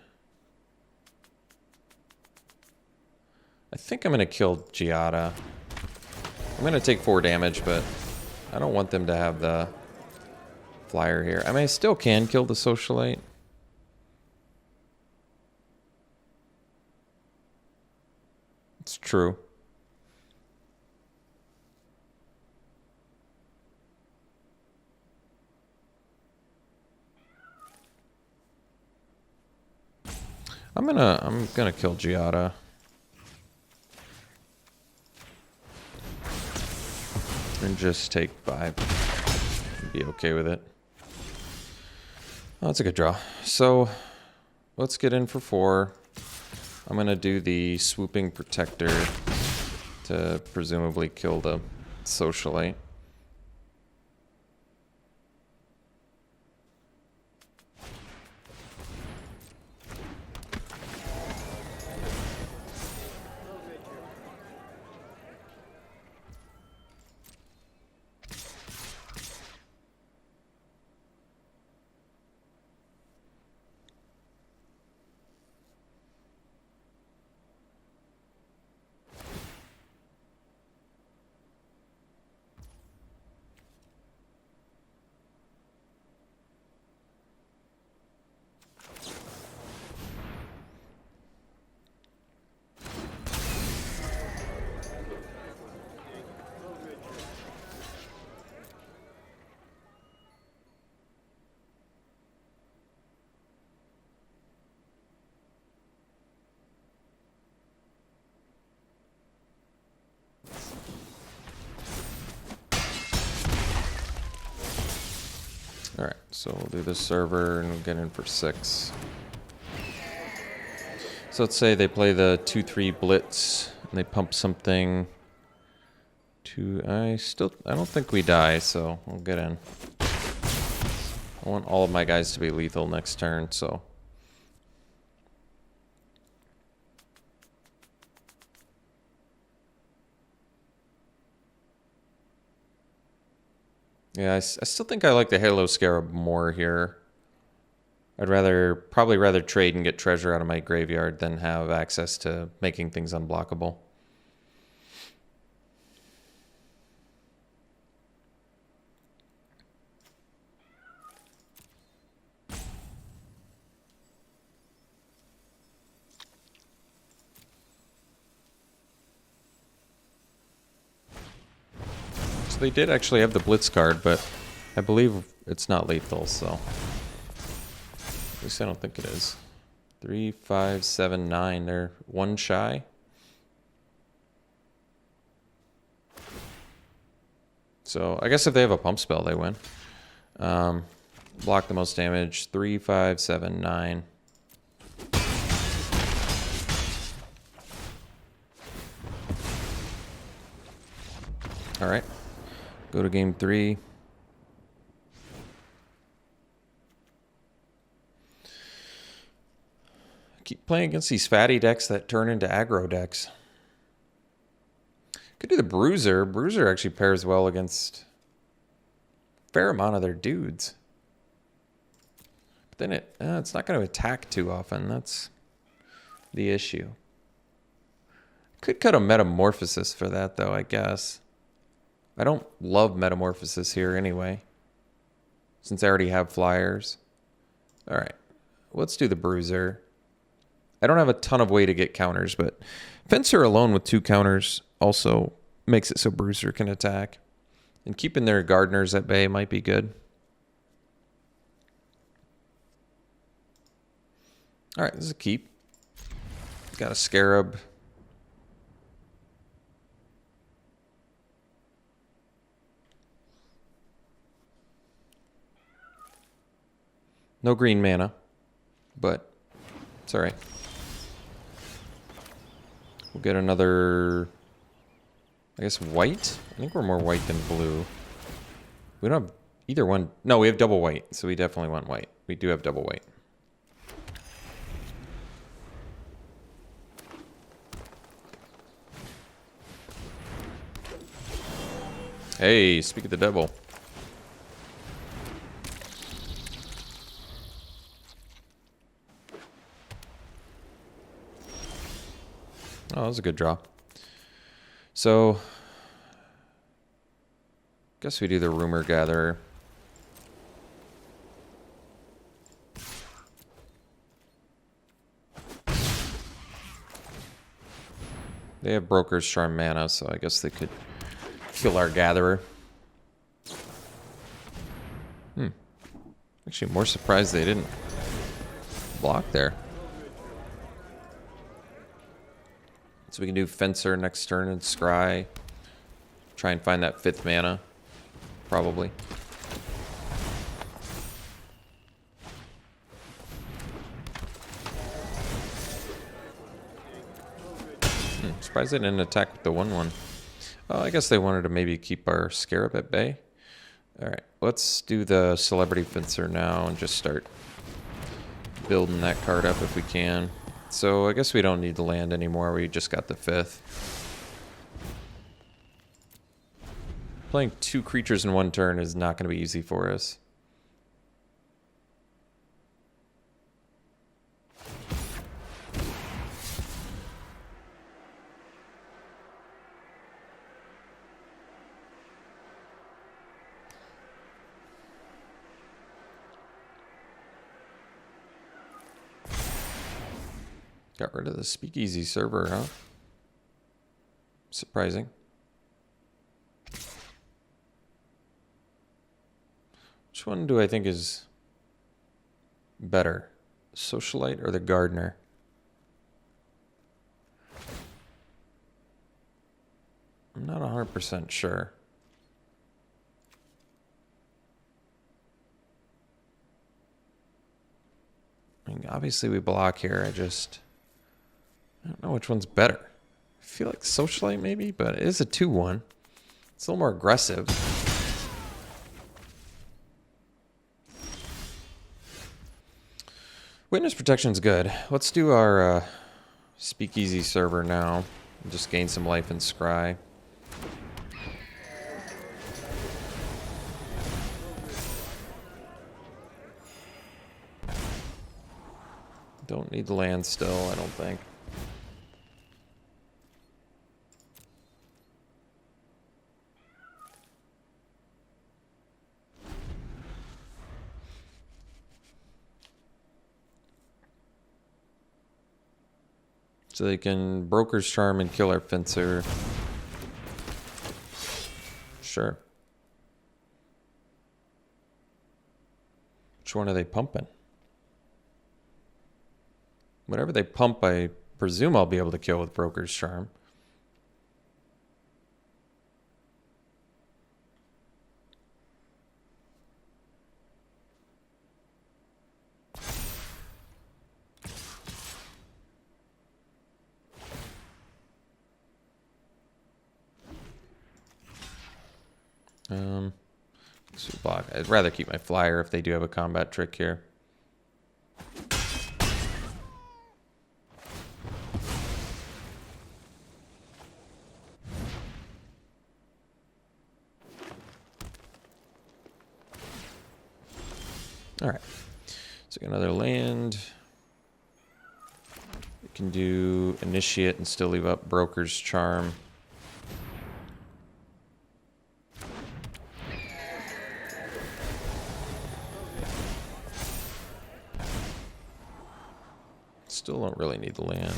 I think I'm going to kill Giada. I'm going to take 4 damage, but I don't want them to have the flyer here. I mean, I still can kill the Socialite. It's true. I'm gonna kill Giada. And just take 5. Be okay with it. Oh, that's a good draw. So let's get in for 4. I'm going to do the Swooping Protector to presumably kill the Socialite. Alright, so we'll do the server and we'll get in for 6. So let's say they play the 2-3 blitz and they pump something to... I don't think we die, so we'll get in. I want all of my guys to be lethal next turn, so... Yeah, I still think I like the Halo Scarab more here. I'd probably rather trade and get treasure out of my graveyard than have access to making things unblockable. So they did actually have the Blitz card, but I believe it's not lethal, so... At least I don't think it is. 3, 5, 7, 9. They're 1 shy. So I guess if they have a pump spell, they win. Block the most damage. 3, 5, 7, 9. All right. Go to game 3. Keep playing against these fatty decks that turn into aggro decks. Could do the Bruiser. Bruiser actually pairs well against a fair amount of their dudes. But then it's not going to attack too often. That's the issue. Could cut a Metamorphosis for that, though, I guess. I don't love Metamorphosis here anyway, since I already have flyers. All right, let's do the Bruiser. I don't have a ton of way to get counters, but Fencer alone with 2 counters also makes it so Bruiser can attack. And keeping their Gardeners at bay might be good. All right, this is a keep. Got a Scarab. No green mana, but it's all right. We'll get another, I guess, white? I think we're more white than blue. We don't have either one. No, we have double white, so we definitely want white. We do have double white. Hey, speak of the devil. Oh, that was a good draw. So, guess we do the Rumor Gatherer. They have Broker's Charm mana, so I guess they could kill our Gatherer. Actually, more surprised they didn't block there. So we can do Fencer next turn and Scry. Try and find that 5th mana, probably. Surprised they didn't attack with the 1/1. Oh, I guess they wanted to maybe keep our Scarab at bay. All right, let's do the Celebrity Fencer now and just start building that card up if we can. So I guess we don't need the land anymore. We just got the 5th. Playing 2 creatures in 1 turn is not going to be easy for us. Got rid of the Speakeasy server, huh? Surprising. Which one do I think is better? Socialite or the Gardener? I'm not 100% sure. I mean, obviously we block here. I don't know which one's better. I feel like Socialite maybe, but it is a 2/1. It's a little more aggressive. Witness Protection's good. Let's do our Speakeasy server now. Just gain some life and Scry. Don't need the land still, I don't think. So they can Broker's Charm and kill our Fencer. Sure. Which one are they pumping? Whatever they pump, I presume I'll be able to kill with Broker's Charm. Block. I'd rather keep my flyer if they do have a combat trick here. All right. So another land. We can do Initiate and still leave up Broker's Charm. Still don't really need the land.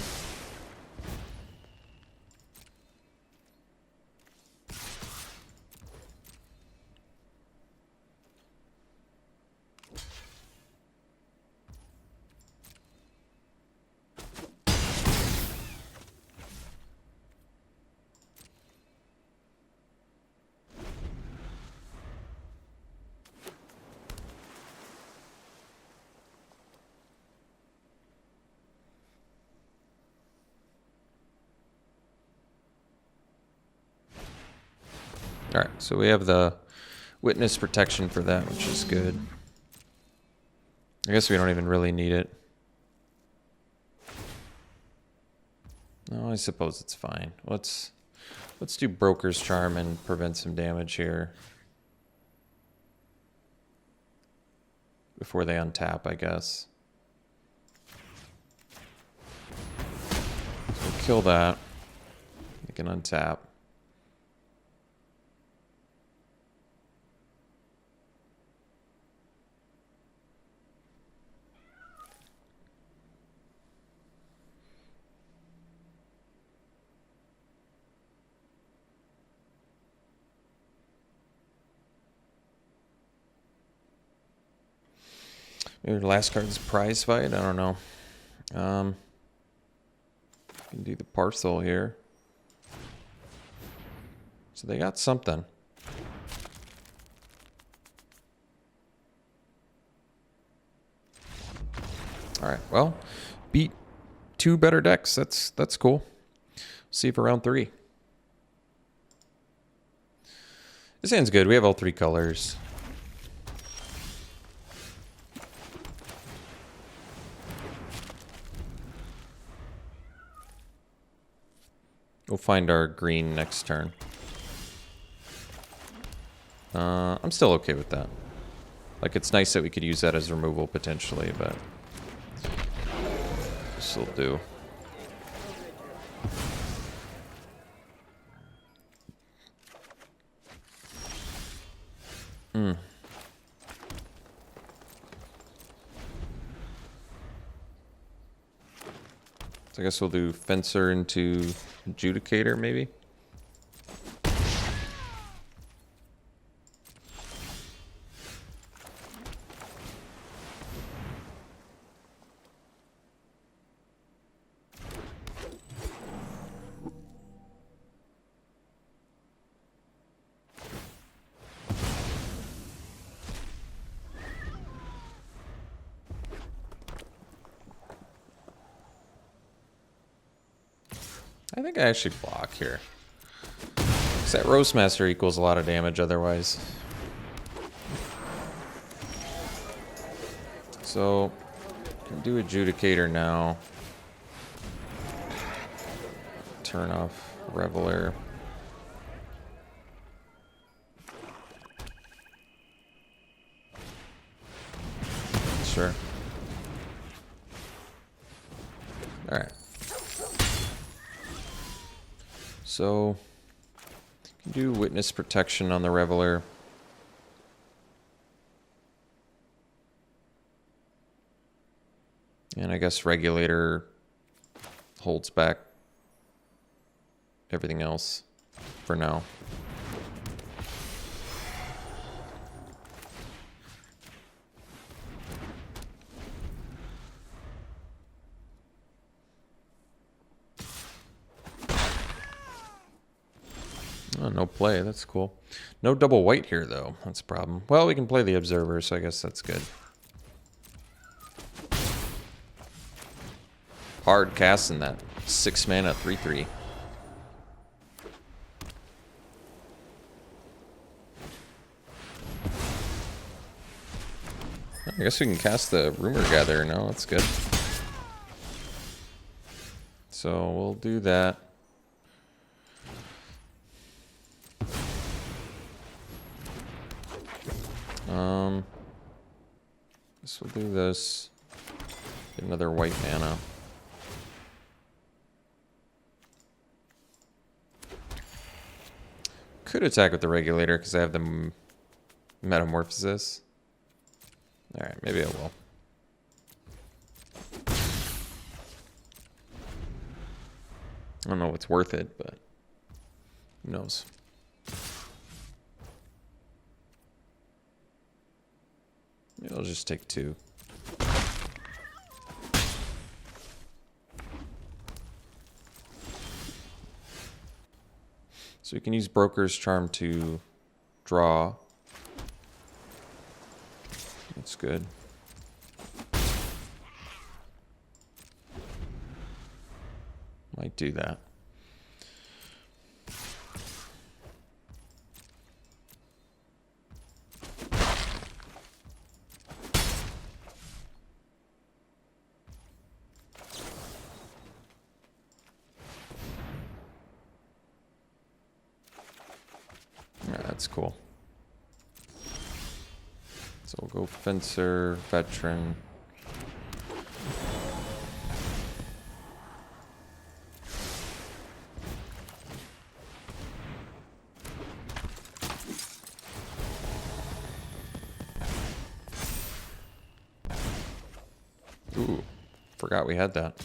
All right, so we have the witness protection for that, which is good. I guess we don't even really need it. No, I suppose it's fine. Let's do Broker's Charm and prevent some damage here before they untap, I guess. So we'll kill that. They can untap. Maybe the last card is prize fight. I don't know. Can do the parcel here. So they got something. All right. Well, beat 2 better decks. That's cool. See you for round 3. This hand's good. We have all 3 colors. We'll find our green next turn. I'm still okay with that. Like, it's nice that we could use that as removal potentially, but this will do. So I guess we'll do Fencer into Adjudicator, maybe? I think I actually block here. Because that Roastmaster equals a lot of damage otherwise. So, I can do Adjudicator now. Turn off Reveler. Sure. Alright. So, you can do Witness Protection on the Reveler. And I guess Regulator holds back everything else for now. Oh, no play. That's cool. No double white here, though. That's a problem. Well, we can play the Observer, so I guess that's good. Hard casting that 6 mana 3/3. I guess we can cast the Rumor Gatherer now. That's good. So we'll do that. guess we'll do this. Get another white mana. Could attack with the regulator because I have the metamorphosis. Alright, maybe I will. I don't know what's worth it, but who knows. Maybe I'll just take 2. So we can use Broker's Charm to draw. That's good. Might do that. Yeah, that's cool. So we'll go Fencer, Veteran. Ooh, forgot we had that.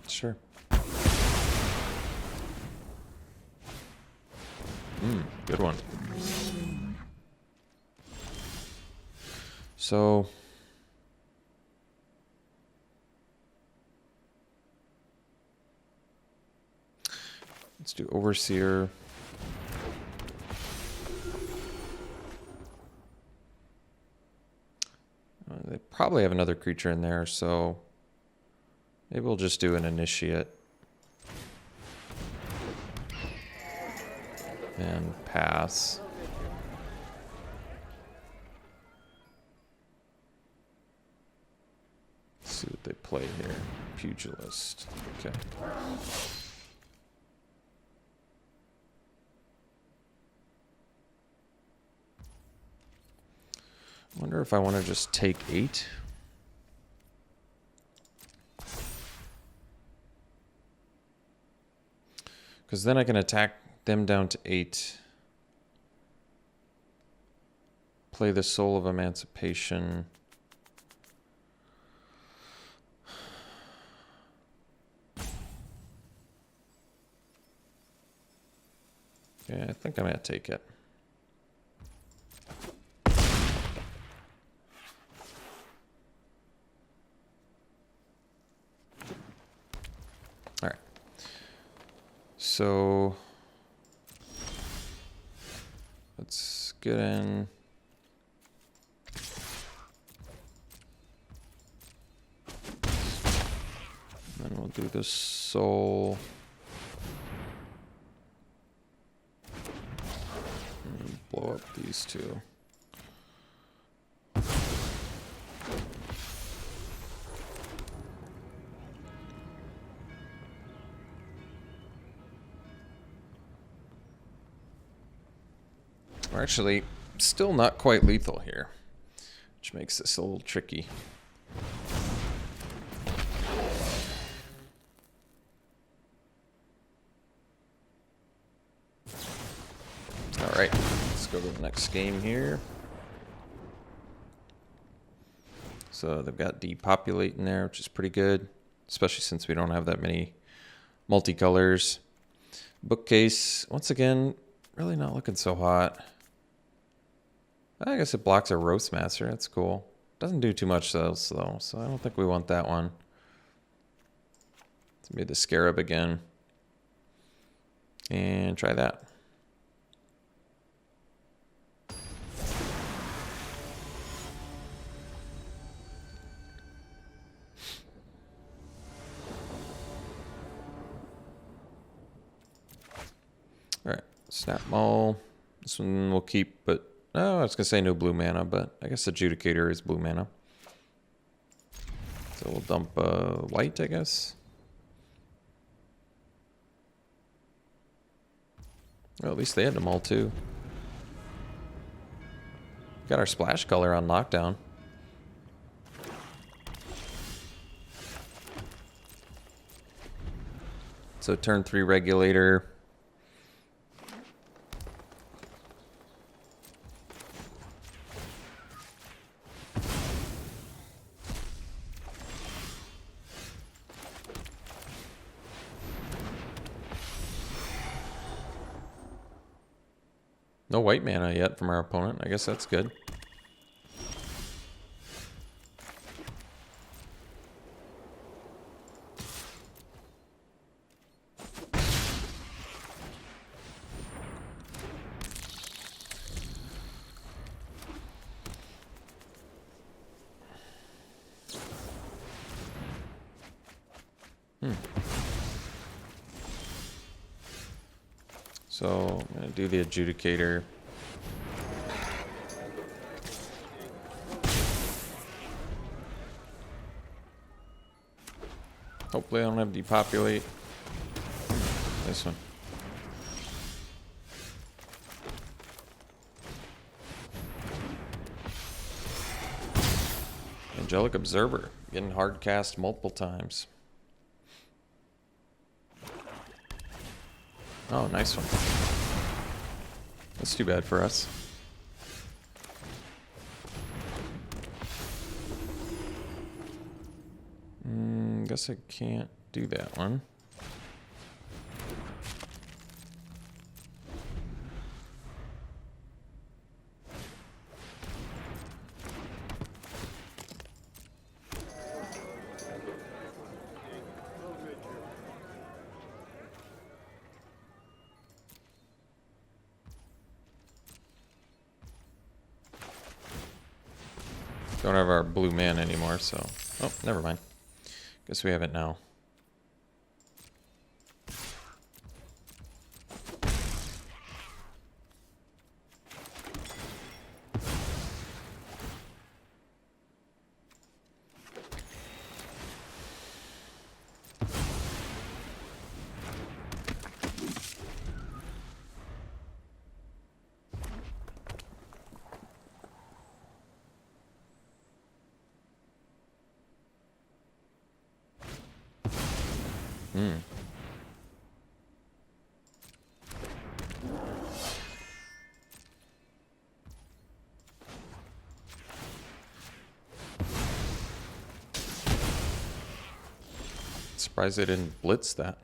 Sure. Good one. So let's do Overseer. They probably have another creature in there, so maybe we'll just do an Initiate. And pass. Let's see what they play here. Pugilist. Okay. Wonder if I want to just take 8. Because then I can attack them down to 8. Play the Soul of Emancipation. Yeah, I think I'm going to take it. All right. So let's get in. Then we'll do the Soul. And blow up these 2. We're actually still not quite lethal here, which makes this a little tricky. All right, let's go to the next game here. So they've got Depopulate in there, which is pretty good, especially since we don't have that many multicolors. Bookcase, once again, really not looking so hot. I guess it blocks a Roast Master. That's cool. Doesn't do too much though, so I don't think we want that one. Let's make the Scarab again. And try that. All right, Snap Maul. This one we'll keep, but oh, I was gonna say no blue mana, but I guess Adjudicator is blue mana. So we'll dump white, I guess. Well, at least they had them all too. Got our splash color on lockdown. So turn 3 regulator. No white mana yet from our opponent. I guess that's good. So I'm going to do the adjudicator. Hopefully I don't have depopulate. This one. Angelic Observer. Getting hard cast multiple times. Oh, nice one. That's too bad for us. Guess I can't do that one. Don't have our blue man anymore, so... Oh, never mind. Guess we have it now. Surprised they didn't blitz that.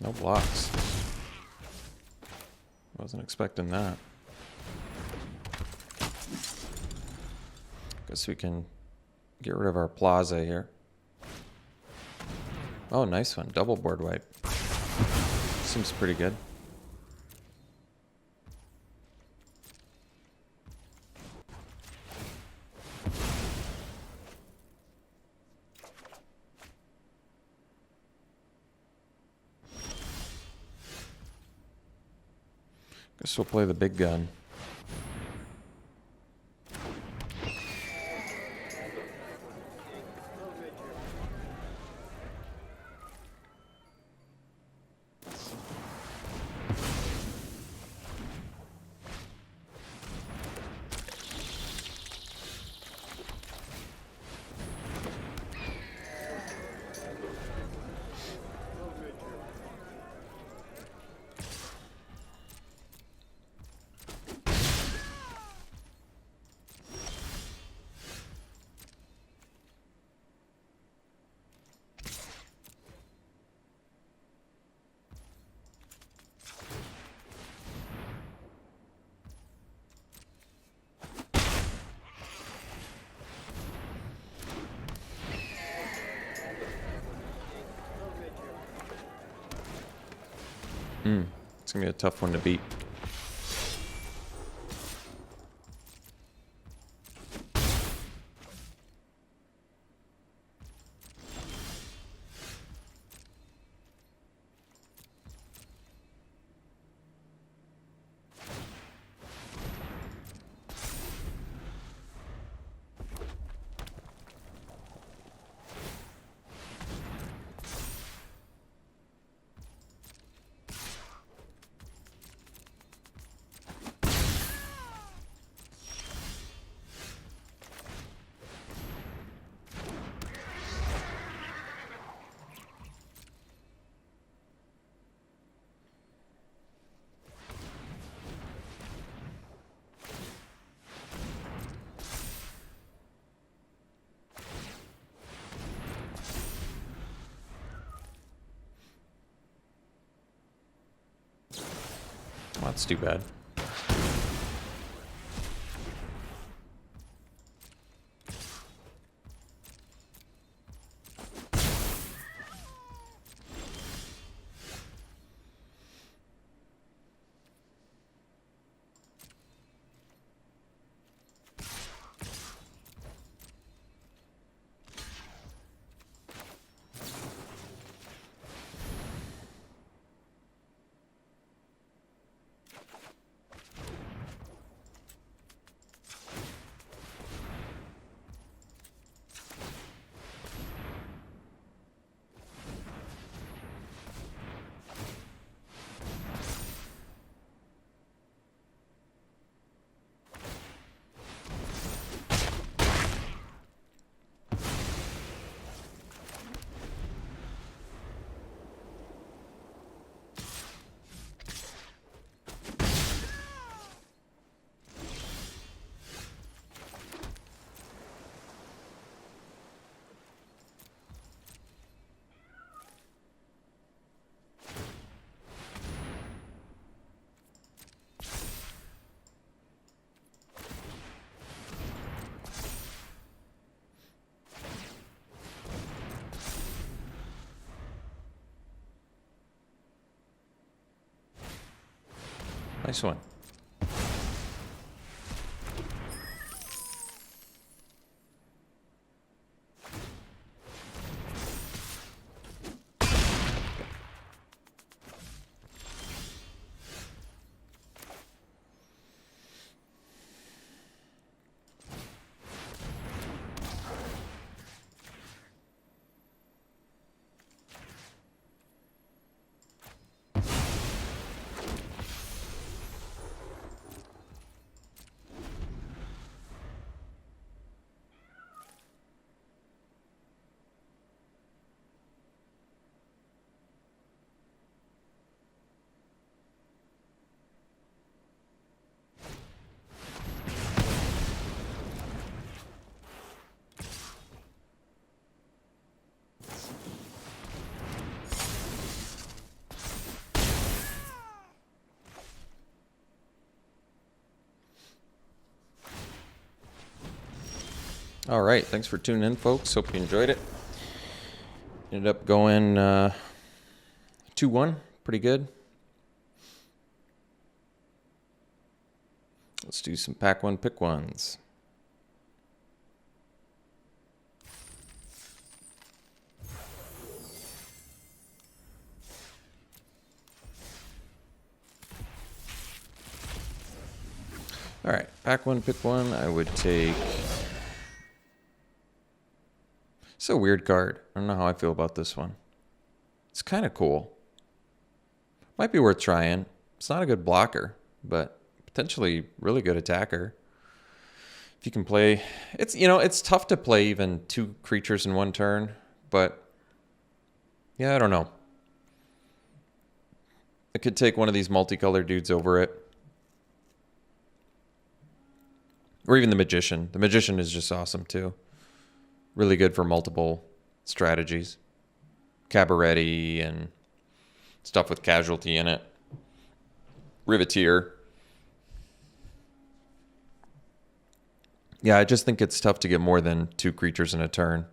No blocks. Wasn't expecting that. Guess we can get rid of our plaza here. Oh, nice one. Double board wipe. Seems pretty good. Guess we'll play the big gun. It's gonna be a tough one to beat. Well, that's too bad. Nice one. All right, thanks for tuning in, folks. Hope you enjoyed it. Ended up going 2-1, pretty good. Let's do some pack one, pick ones. All right, pack one, pick one. I would take... It's a weird card. I don't know how I feel about this one. It's kind of cool. Might be worth trying. It's not a good blocker, but potentially really good attacker. If you can play... It's tough to play even 2 creatures in one turn, but... Yeah, I don't know. I could take one of these multicolored dudes over it. Or even the Magician. The Magician is just awesome, too. Really good for multiple strategies. Cabaret and stuff with casualty in it. Riveteer. Yeah, I just think it's tough to get more than 2 creatures in a turn.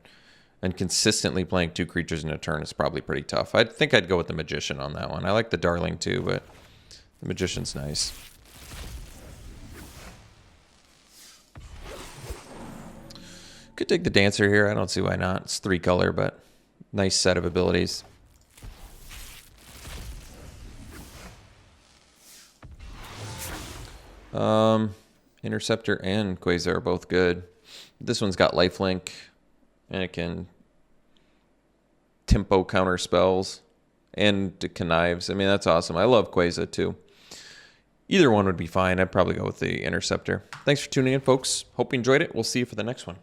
And consistently playing 2 creatures in a turn is probably pretty tough. I think I'd go with the Magician on that one. I like the Darling too, but the Magician's nice. Could take the Dancer here. I don't see why not. It's 3 color, but nice set of abilities. Interceptor and Quasar are both good. This one's got lifelink, and it can tempo counter spells and connives. I mean, that's awesome. I love Quasar too. Either one would be fine. I'd probably go with the Interceptor. Thanks for tuning in, folks. Hope you enjoyed it. We'll see you for the next one.